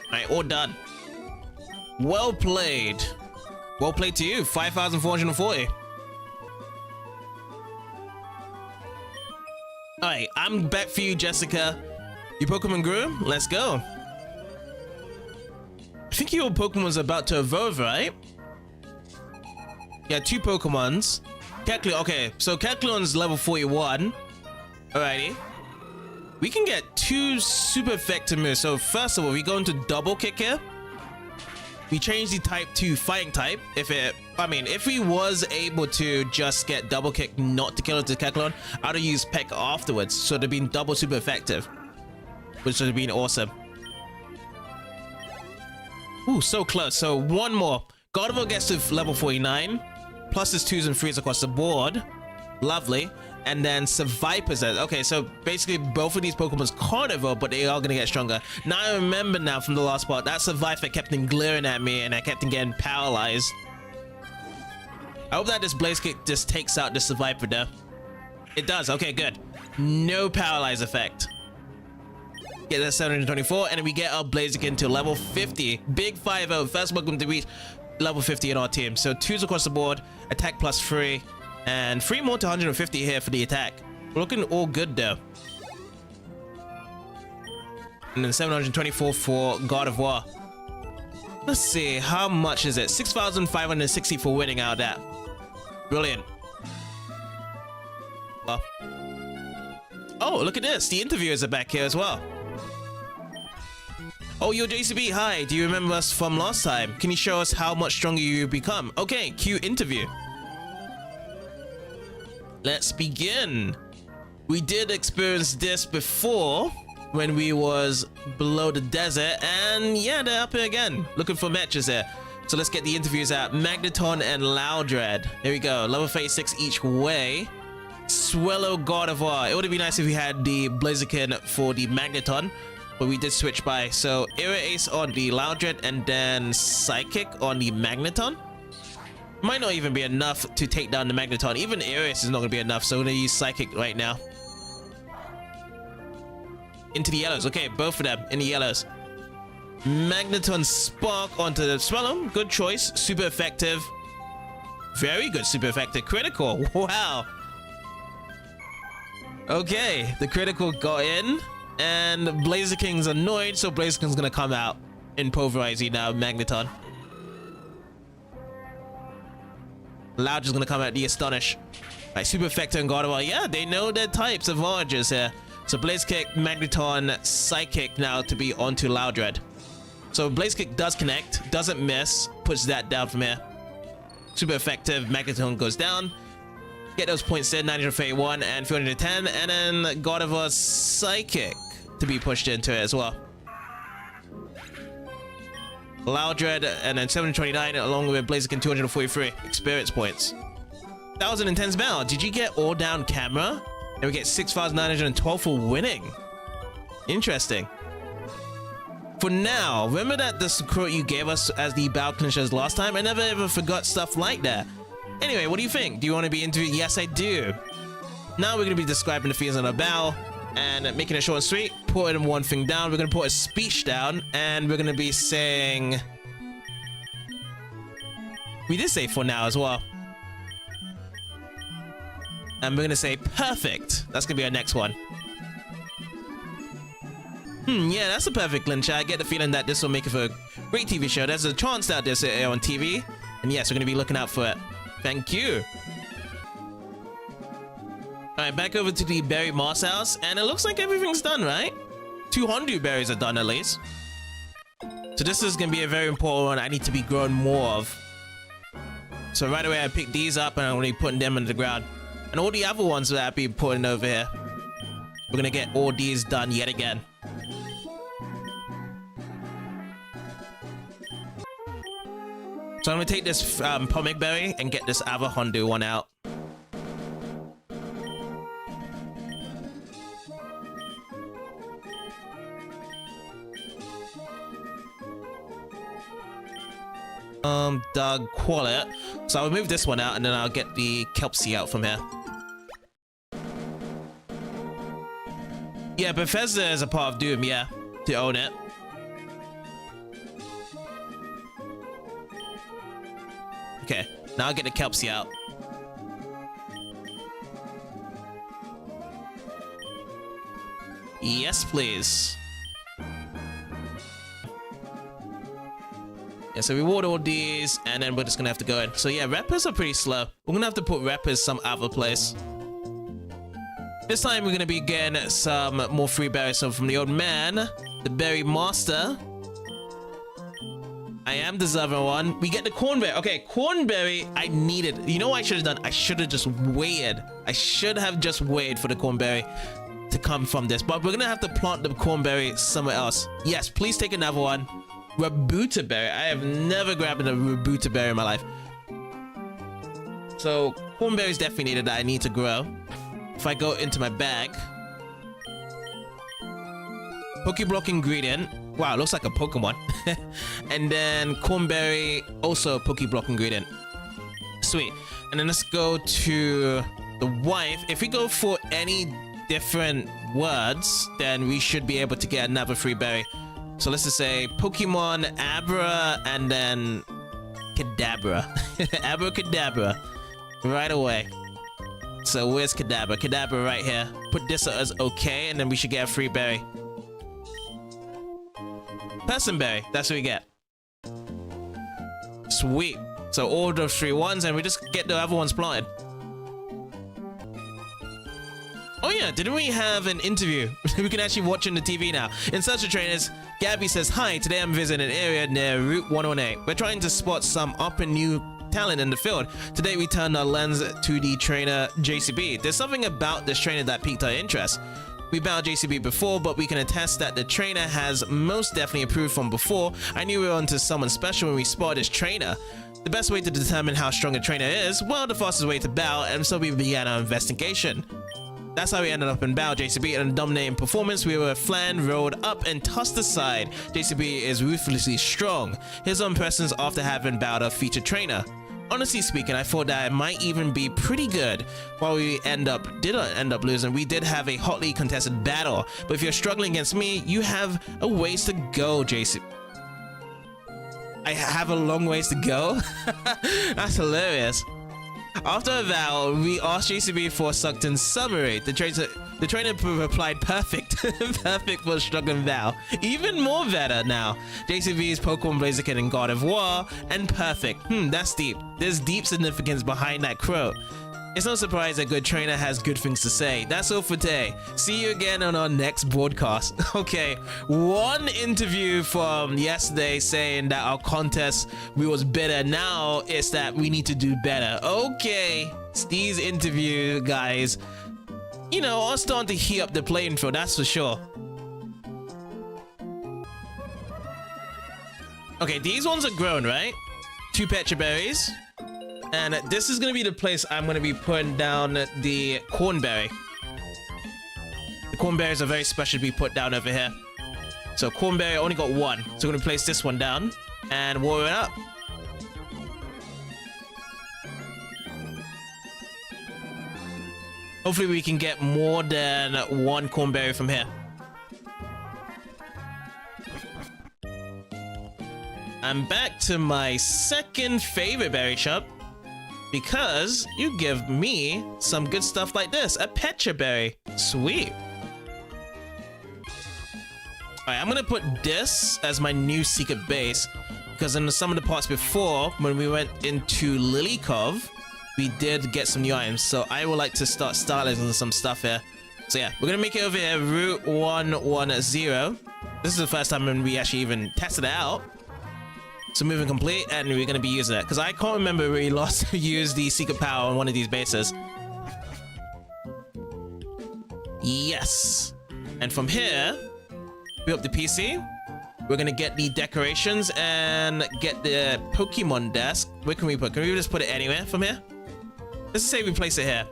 Alright, all done. Well played. Well played to you. 5,440. Alright, I'm back for you, Jessica. Your Pokemon grew? Let's go. I think your Pokemon's about to evolve, right? Yeah, 2 Pokemons. Kecleon, okay, so Kecleon's level 41. Alrighty. We can get 2 super effective moves. So first of all, we go into double kick here. We change the type to fighting type. If we was able to just get double kick not to kill it to Kecleon, I'd have used Peck afterwards. So they've been double super effective, which would have been awesome. Ooh, so close. So 1 more. Gardevoir gets to level 49. Plus his 2s and 3s across the board. Lovely. And then Seviper's there. Okay, so basically both of these Pokemon's carnivore, but they are going to get stronger. Now I remember now from the last part, that Seviper kept on glaring at me and I kept on getting paralyzed. I hope that this Blaze Kick just takes out this Seviper though. It does. Okay, good. No paralyze effect. Get that 724, and then we get our Blaziken to level 50. Big 5-0. First Pokemon to reach level 50 in our team. So 2s across the board, attack plus 3, and 3 more to 150 here for the attack. We're looking all good though. And then 724 for Gardevoir. Let's see, how much is it? 6,560 for winning out of that. Brilliant. Oh, look at this. The interviewers are back here as well. Oh, you're JCB. Hi. Do you remember us from last time? Can you show us how much stronger you become? Okay, cue interview. Let's begin. We did experience this before when we was below the desert, and yeah, they're up here again looking for matches here. So let's get the interviews out. Magneton and Loudred. There we go. Level 36 each way. Swallow Gardevoir. It would be nice if we had the Blaziken for the Magneton, but we did switch by. So Aerial Ace on the Loudred and then Psychic on the Magneton. Might not even be enough to take down the Magneton. Even Aerial Ace is not going to be enough, so we're going to use Psychic right now. Into the yellows. Okay, both of them in the yellows. Magneton Spark onto the Swallow. Good choice. Super effective. Very good super effective. Critical. Wow. Okay, the critical got in, and Blaziking's annoyed, so Blaziking's gonna come out and pulverize you now, Magneton. Loudred's gonna come out the Astonish. Right, super effective and Gardevoir. Yeah, they know their types of advantages here. So Blaze Kick, Magneton, Psychic now to be onto Loudred. So Blaze Kick does connect, doesn't miss, puts that down from here. Super effective, Magneton goes down. Get those points there, 931 and 310, and then Gardevoir's Psychic to be pushed into it as well. Loudred and then 729 along with Blaziken 243 experience points. 1010's Bell. Did you get all down camera? And we get 6,912 for winning. Interesting. For now, remember that the quote you gave us as the bow clinchers last time? I never ever forgot stuff like that. Anyway, what do you think? Do you want to be interviewed? Yes, I do. Now we're going to be describing the feelings on a bow and making it short and sweet. Putting one thing down. We're going to put a speech down, and we're going to be saying... We did say for now as well. And we're gonna say perfect. That's gonna be our next one. Yeah, that's a perfect clincher. I get the feeling that this will make it for a great TV show. There's a chance that this will air on TV. And yes, we're gonna be looking out for it. Thank you. Alright, back over to the berry moss house. And it looks like everything's done, right? 2 Hondu berries are done at least. So this is gonna be a very important one I need to be growing more of. So right away I picked these up and I'm gonna be putting them into the ground. And all the other ones that I'll be putting over here. We're gonna get all these done yet again. So I'm gonna take this pomegranate berry and get this other Hondu one out. Doug Quallet. So I'll move this one out and then I'll get the Kelpsie out from here. Yeah, Bethesda is a part of Doom, yeah, to own it. Okay, now I'll get the Kelpsie out. Yes, please. Yeah, so we water all these, and then we're just gonna have to go in. So yeah, rappers are pretty slow. We're gonna have to put rappers some other place. This time we're gonna be getting some more free berries. So from the old man, the berry master. I am deserving one. We get the cornberry. Okay, cornberry, I needed. You know what I should have done? I should have just waited. I should have just waited for the cornberry to come from this. But we're gonna have to plant the cornberry somewhere else. Yes, please take another one. Rabuta berry. I have never grabbed a Rabuta berry in my life. So cornberry is definitely needed that I need to grow. If I go into my bag, Pokeblock ingredient. Wow, it looks like a Pokemon. And then cornberry, also Pokeblock ingredient. Sweet. And then let's go to the wife. If we go for any different words, then we should be able to get another free berry. So let's just say Pokemon, Abra, and then Kadabra. Abracadabra. Right away. So where's Kadabra? Kadabra right here. Put this as okay, and then we should get a free berry. Personberry. That's what we get. Sweet. So all those 3 ones, and we just get the other ones planted. Oh yeah, didn't we have an interview? We can actually watch on the TV now. In Search of Trainers, Gabby says, "Hi, today I'm visiting an area near Route 108. We're trying to spot some up and new talent in the field. Today we turned our lens to the trainer JCB. There's something about this trainer that piqued our interest. We battled JCB before, but we can attest that the trainer has most definitely improved from before. I knew we were onto someone special when we spotted this trainer. The best way to determine how strong a trainer is, well, the fastest way to battle, and so we began our investigation. That's how we ended up in battle JCB, and in a dominating performance, we were flan, rolled up, and tossed aside. JCB is ruthlessly strong. His own presence after having battled a featured trainer. Honestly speaking, I thought that it might even be pretty good. While we did end up losing, we did have a hotly contested battle. But if you're struggling against me, you have a ways to go, JCB. I have a long ways to go? That's hilarious. After a battle, we asked JCB for a sucked-in summary. The trainer replied, perfect. Perfect for a struggling battle. Even more better now. JCB's Pokemon Blaziken and God of War, and perfect. That's deep. There's deep significance behind that quote. It's no surprise a good trainer has good things to say. That's all for today. See you again on our next broadcast. Okay, one interview from yesterday saying that our contest we was better. Now it's that we need to do better. Okay, Steve's interview, guys, you know, are starting to heat up the playing field, that's for sure. Okay, these ones are grown, right? 2 Petra berries. And this is going to be the place I'm going to be putting down the cornberry. The cornberries are very special to be put down over here. So cornberry, I only got 1. So we're going to place this one down and water it up. Hopefully we can get more than 1 cornberry from here. I'm back to my second favorite berry shop because you give me some good stuff like this, a Petra berry. Sweet. Alright, I'm gonna put this as my new secret base because in some of the parts before, when we went into Lilycove, we did get some new items. So I would like to start stylizing some stuff here. So yeah, we're gonna make it over here, Route 110. This is the first time when we actually even tested it out. So moving complete, and we're gonna be using it because I can't remember where we lost to use the secret power on one of these bases. Yes, and from here, we up the PC. We're gonna get the decorations and get the Pokemon desk. Where can we put? Can we just put it anywhere from here? Let's say we place it here.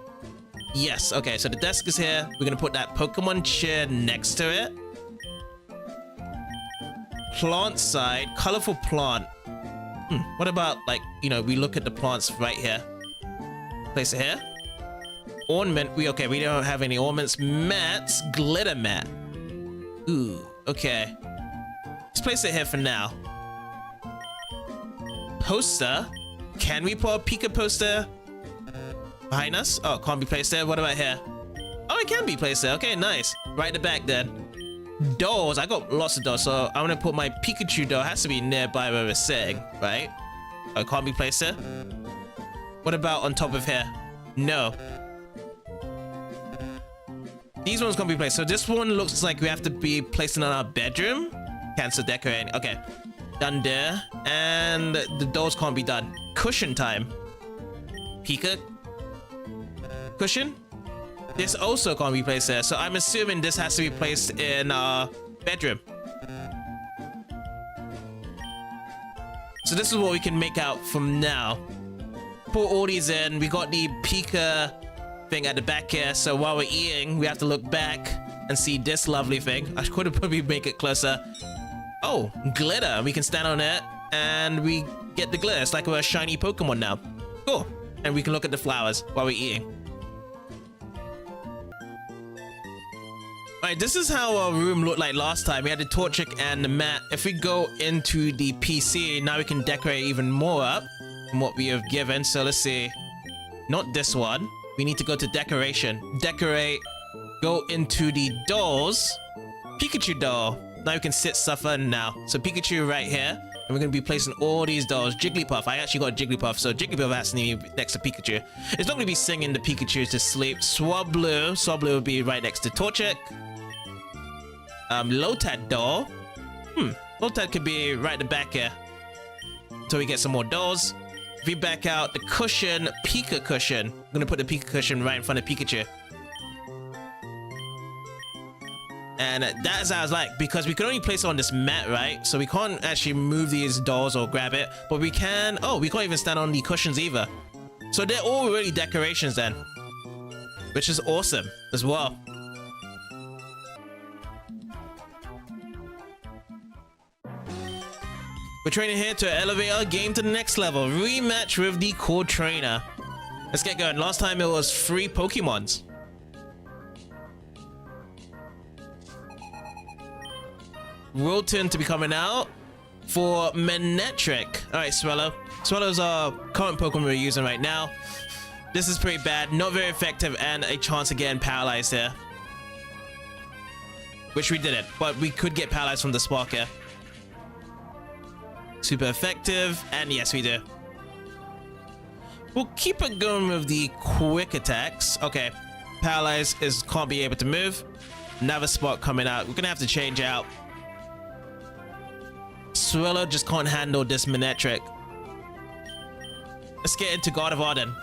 Yes. Okay. So the desk is here. We're gonna put that Pokemon chair next to it. Plant side, colorful plant. What about, like, you know, we look at the plants right here. Place it here. Ornament. We don't have any ornaments. Mats, glitter mat. Ooh, okay. Let's place it here for now. Poster. Can we put a Pika poster behind us? Oh, it can't be placed there. What about here? Oh, it can be placed there. Okay, nice. Right at the back then. Dolls. I got lots of dolls, so I'm gonna put my Pikachu doll. It has to be nearby where we're sitting, right? Oh, it can't be placed there. What about on top of here? No. These ones can't be placed. So this one looks like we have to be placed in our bedroom. Cancel decorating. Okay. Done there. And the dolls can't be done. Cushion time. Pika. Cushion. This also can't be placed there. So I'm assuming this has to be placed in our bedroom. So this is what we can make out from now. Put all these in. We got the Pika thing at the back here. So while we're eating, we have to look back and see this lovely thing. I could have probably make it closer. Oh, glitter. We can stand on it and we get the glitter. It's like we're a shiny Pokemon now. Cool. And we can look at the flowers while we're eating. Alright, this is how our room looked like last time. We had the Torchic and the mat. If we go into the PC, now we can decorate even more up from what we have given. So let's see. Not this one. We need to go to decoration. Decorate. Go into the dolls. Pikachu doll. Now we can sit stuff in now. So Pikachu right here. And we're going to be placing all these dolls. Jigglypuff. I actually got Jigglypuff. So Jigglypuff has to be next to Pikachu. It's not going to be singing the Pikachu to sleep. Swablu. Swablu will be right next to Torchic. Lotad doll. Lotad could be right at the back here. So we get some more dolls. If we back out the cushion, Pika cushion. I'm going to put the Pika cushion right in front of Pikachu. And that is how I was like, because we can only place it on this mat, right? So we can't actually move these dolls or grab it, but we can. Oh, we can't even stand on the cushions either. So they're all really decorations then, which is awesome as well. We're training here to elevate our game to the next level. Rematch with the core trainer. Let's get going. Last time it was 3 Pokemons. Wilton to be coming out for Manectric. Alright, Swellow. Swellow's our current Pokemon we're using right now. This is pretty bad. Not very effective and a chance of getting paralyzed here. Which we didn't, but we could get paralyzed from the spark here. Super effective, and yes, we do. We'll keep it going with the quick attacks. Okay, paralyzed can't be able to move. Another spot coming out. We're gonna have to change out. Swellow just can't handle this Manectric. Let's get into Gardevoir then.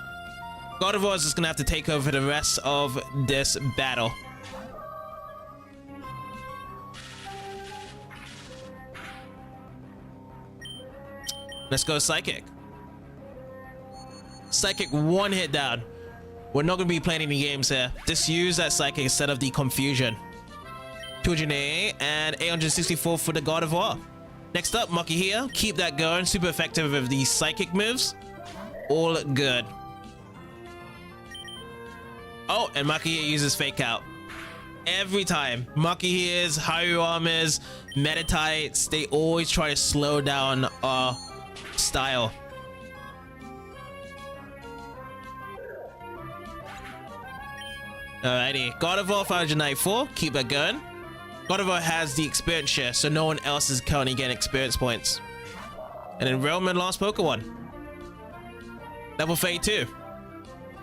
Gardevoir is just gonna have to take over the rest of this battle. Let's go Psychic. Psychic, one hit down. We're not going to be playing any games here. Just use that Psychic instead of the Confusion. 208 and 864 for the Gardevoir. Next up, Mucky here. Keep that going. Super effective with the Psychic moves. All good. Oh, and Mucky here uses Fake Out. Every time. Makihirs, Haruamas, Meditites, they always try to slow down our style. Alrighty, God of War 594, keep that going. God of War has the experience share, so no one else is currently getting experience points. And then Realm and Last Pokemon. Level 32.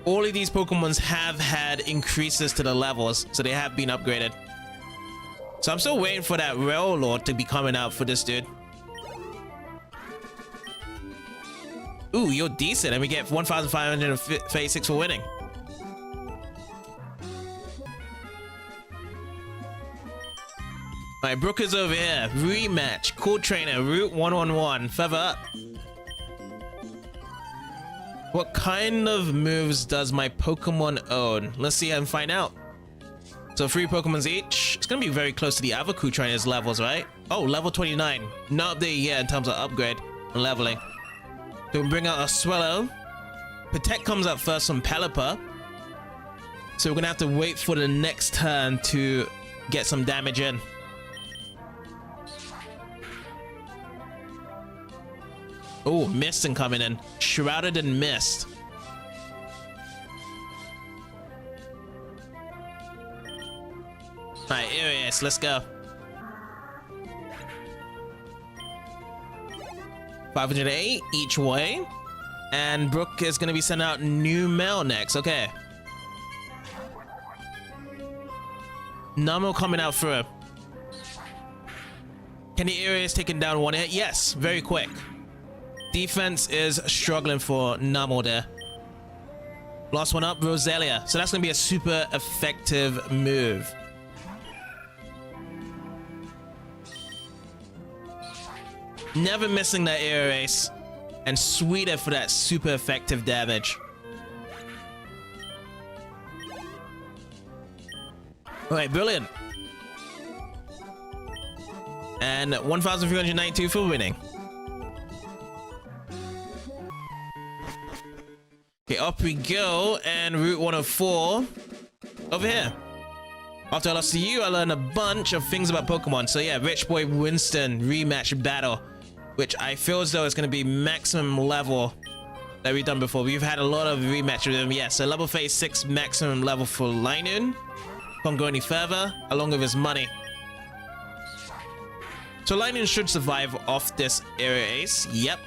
All of these Pokemons have had increases to the levels, so they have been upgraded. So I'm still waiting for that Rail Lord to be coming out for this dude. Ooh, you're decent, and we get 1,536 for winning. Alright, Brooke is over here. Rematch. Cool Trainer. Route 111. Feather up. What kind of moves does my Pokemon own? Let's see and find out. So 3 Pokemons each. It's going to be very close to the other Cool Trainer's levels, right? Oh, level 29. Not updated yet in terms of upgrade and leveling. So we bring out a Swallow. Protect comes up first from Pelipper. So we're going to have to wait for the next turn to get some damage in. Oh, Mist and coming in. Shrouded and Mist. Alright, here he is. Let's go. 508 each way. And Brooke is going to be sending out new mail next. Okay. Namo coming out through. Can the area is taken down one hit? Yes, very quick. Defense is struggling for Namo there. Last one up, Roselia. So that's going to be a super effective move. Never missing that air race. And sweeter for that super effective damage. Alright, brilliant. And 1,392 for winning. Okay, up we go, and Route 104 over here. After I lost to you, I learned a bunch of things about Pokemon. So yeah, Rich Boy Winston rematch battle, which I feel as though it's going to be maximum level that we've done before. We've had a lot of rematches with him. Yeah, so level 36 maximum level for Linoon. Can't go any further, along with his money. So Linoon should survive off this area ace. Yep.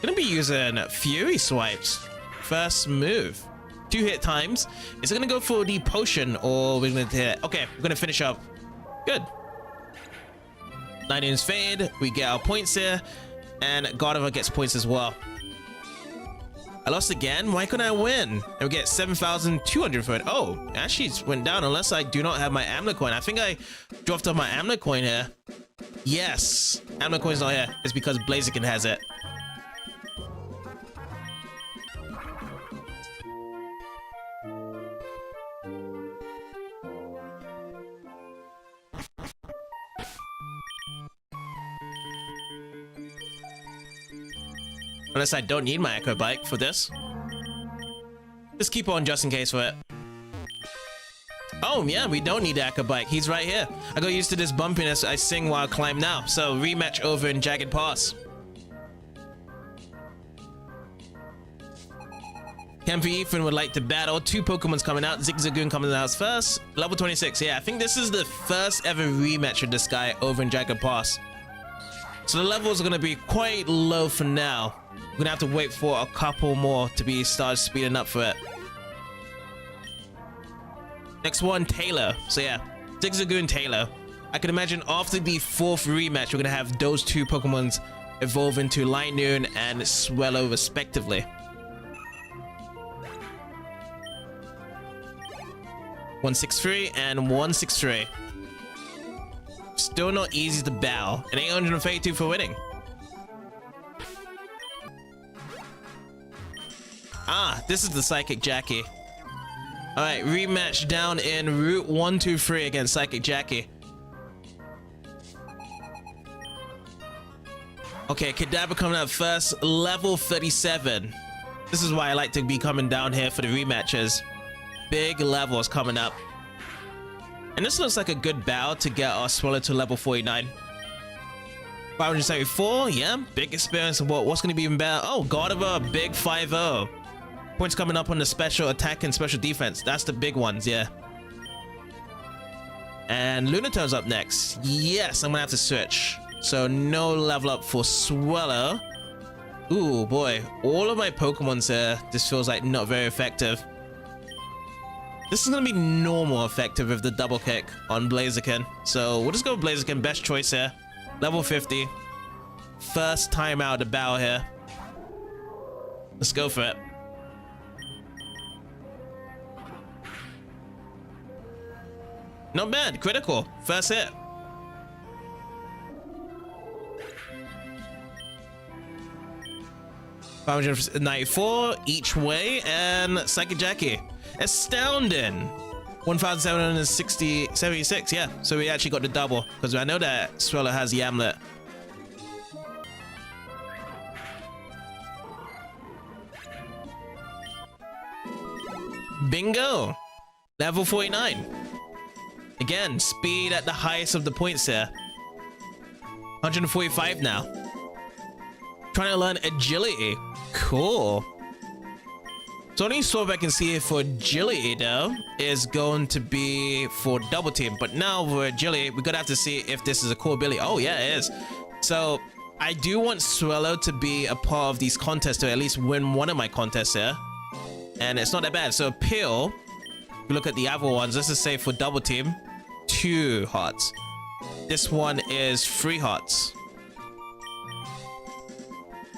Gonna be using Fury Swipes. First move. 2 hit times. Is it gonna go for the potion or we're gonna hit? Okay, we're gonna finish up. Good. Linoon's fade. We get our points here. And Gardevoir gets points as well. I lost again. Why couldn't I win? And we get 7,200 for it. Oh, actually it went down unless I do not have my Amla coin. I think I dropped off my Amla coin here. Yes. Amla coin's not here. It's because Blaziken has it. Unless I don't need my Echo Bike for this. Just keep on just in case for it. Oh, yeah, we don't need the Echo Bike. He's right here. I got used to this bumpiness I sing while I climb now. So, rematch over in Jagged Pass. Campy Ethan would like to battle. 2 Pokemons coming out. Zigzagoon coming out first. Level 26. Yeah, I think this is the first ever rematch with this guy over in Jagged Pass. So the levels are going to be quite low for now. We're going to have to wait for a couple more to be started speeding up for it. Next one, Taylor. So yeah, Zigzagoon, Taylor. I can imagine after the 4th rematch, we're going to have those 2 Pokemons evolve into Linoon and Swellow respectively. $163 and $163. Still not easy to battle. And 832 for winning. Ah, this is the Psychic Jackie. Alright, rematch down in Route 123 against Psychic Jackie. Okay, Kadabra coming out first, level 37. This is why I like to be coming down here for the rematches. Big levels coming up. And this looks like a good battle to get our Swallow to level 49. 574, yeah, big experience. What's going to be even better? Oh, God of a big 5-0. Points coming up on the special attack and special defense. That's the big ones, yeah. And Lunatone's up next. Yes, I'm going to have to switch. So no level up for Swallow. Ooh, boy. All of my Pokemons here, this feels like not very effective. This is going to be normal effective with the double kick on Blaziken. So we'll just go with Blaziken. Best choice here. Level 50. First time out of the battle here. Let's go for it. Not bad. Critical. First hit. $594 each way. And Psychic Jackie. Astounding. 1,776, yeah. So we actually got the double because I know that Swallow has the amulet. Bingo! Level 49. Again, speed at the highest of the points here. 145 now. Trying to learn agility. Cool. So only swap I can see here for agility though is going to be for double team. But now for agility, we're gonna have to see if this is a core ability. Oh yeah, it is. So I do want Swallow to be a part of these contests to at least win one of my contests here. And it's not that bad. So Peel, if you look at the other ones, let's just say for double team, 2 hearts. This one is 3 hearts.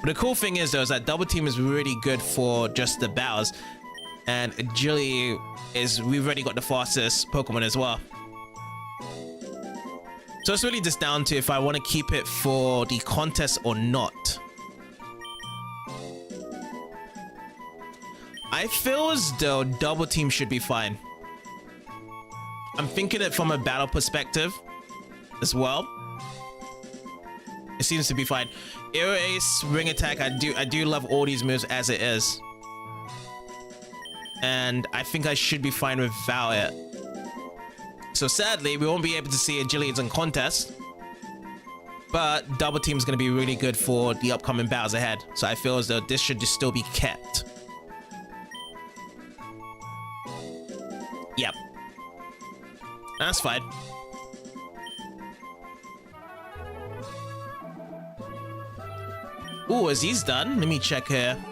But the cool thing is though is that double team is really good for just the battles, and agility is, we've already got the fastest Pokemon as well. So it's really just down to if I want to keep it for the contest or not. I feel as though double team should be fine. I'm thinking it from a battle perspective as well. It seems to be fine. Aero Ace, Ring Attack, I do love all these moves as it is. And I think I should be fine without it. So sadly, we won't be able to see agilities in contest. But double team is going to be really good for the upcoming battles ahead. So I feel as though this should just still be kept. Yep. That's fine. Ooh, is he's done? Let me check here.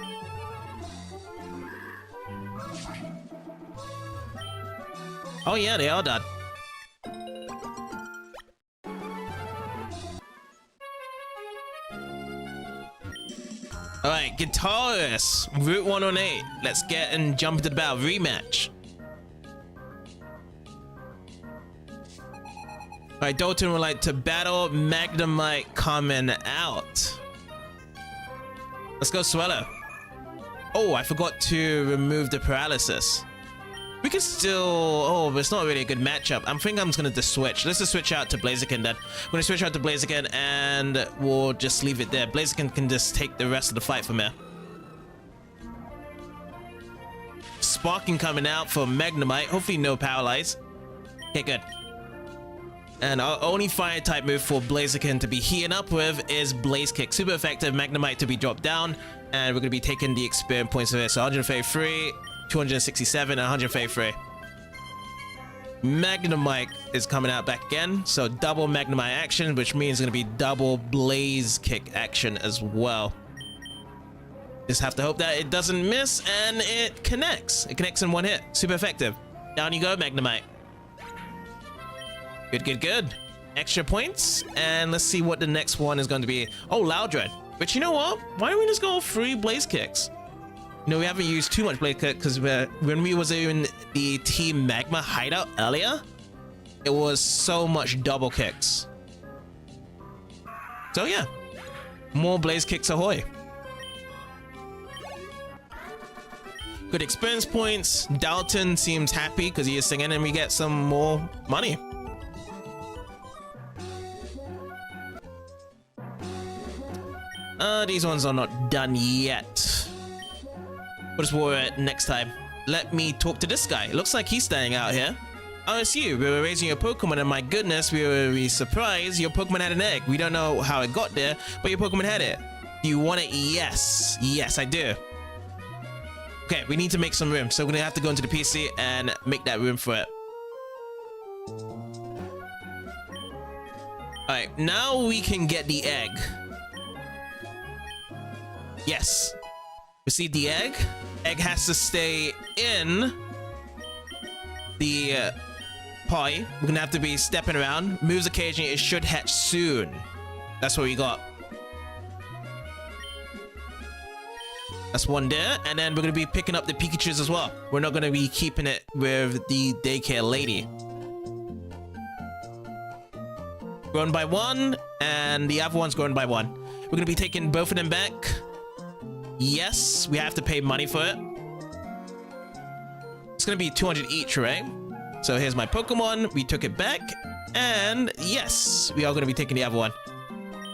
Oh yeah, they are done. Alright, Guitarist, Route 118. Let's get and jump into the battle. Rematch. Alright, Dalton would like to battle Magnemite coming out. Let's go Swallow. Oh, I forgot to remove the paralysis. We can still... Oh, but it's not really a good matchup. I think I'm just going to switch. Let's just switch out to Blaziken then. I'm going to switch out to Blaziken and we'll just leave it there. Blaziken can just take the rest of the fight from here. Sparking coming out for Magnemite. Hopefully no Paralyze. Okay, good. And our only fire type move for Blaziken to be heating up with is Blaze Kick. Super effective. Magnemite to be dropped down. And we're going to be taking the experience points of it. So 133, 267, and 133. Magnemite is coming out back again. So double Magnemite action, which means it's going to be double Blaze Kick action as well. Just have to hope that it doesn't miss and it connects. It connects in one hit. Super effective. Down you go, Magnemite. Good, good, good. Extra points. And let's see what the next one is going to be. Oh, Loudred. But you know what? Why don't we just go 3 Blaze Kicks? You know, we haven't used too much Blaze Kick because when we was in the Team Magma Hideout earlier, it was so much double kicks. So yeah, more Blaze Kicks ahoy. Good experience points. Dalton seems happy because he is singing and we get some more money. These ones are not done yet. We'll just worry it next time. Let me talk to this guy. It looks like he's staying out here. Oh, it's you. We were raising your Pokemon, and my goodness, we were really surprised your Pokemon had an egg. We don't know how it got there, but your Pokemon had it. Do you want it? Yes. Yes, I do. Okay, we need to make some room, so we're gonna have to go into the PC and make that room for it. Alright, now we can get the egg. Yes. Receive the egg. Egg has to stay in the party. We're gonna have to be stepping around. Moves occasionally. It should hatch soon. That's what we got. That's one there. And then we're gonna be picking up the Pikachus as well. We're not gonna be keeping it with the daycare lady. Grown by one, and the other one's grown by one. We're gonna be taking both of them back. Yes, we have to pay money for it. It's gonna be 200 each, right? So here's my Pokemon. We took it back, and yes, we are gonna be taking the other one.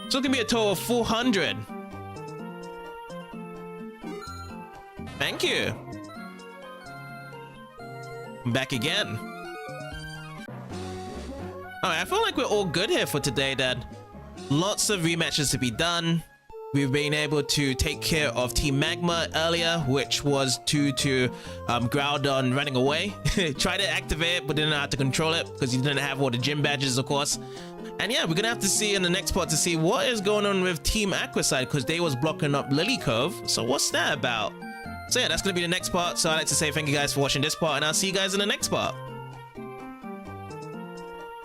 So it's gonna be a total of 400. Thank you. I'm back again. Alright, I feel like we're all good here for today then. Lots of rematches to be done. We've been able to take care of Team Magma earlier, which was due to Groudon running away. Tried to activate it, but didn't know how to control it because he didn't have all the gym badges, of course. And yeah, we're gonna have to see in the next part to see what is going on with Team Aqua side, because they was blocking up Lilycove. So what's that about? So yeah, that's gonna be the next part. So I'd like to say thank you guys for watching this part, and I'll see you guys in the next part.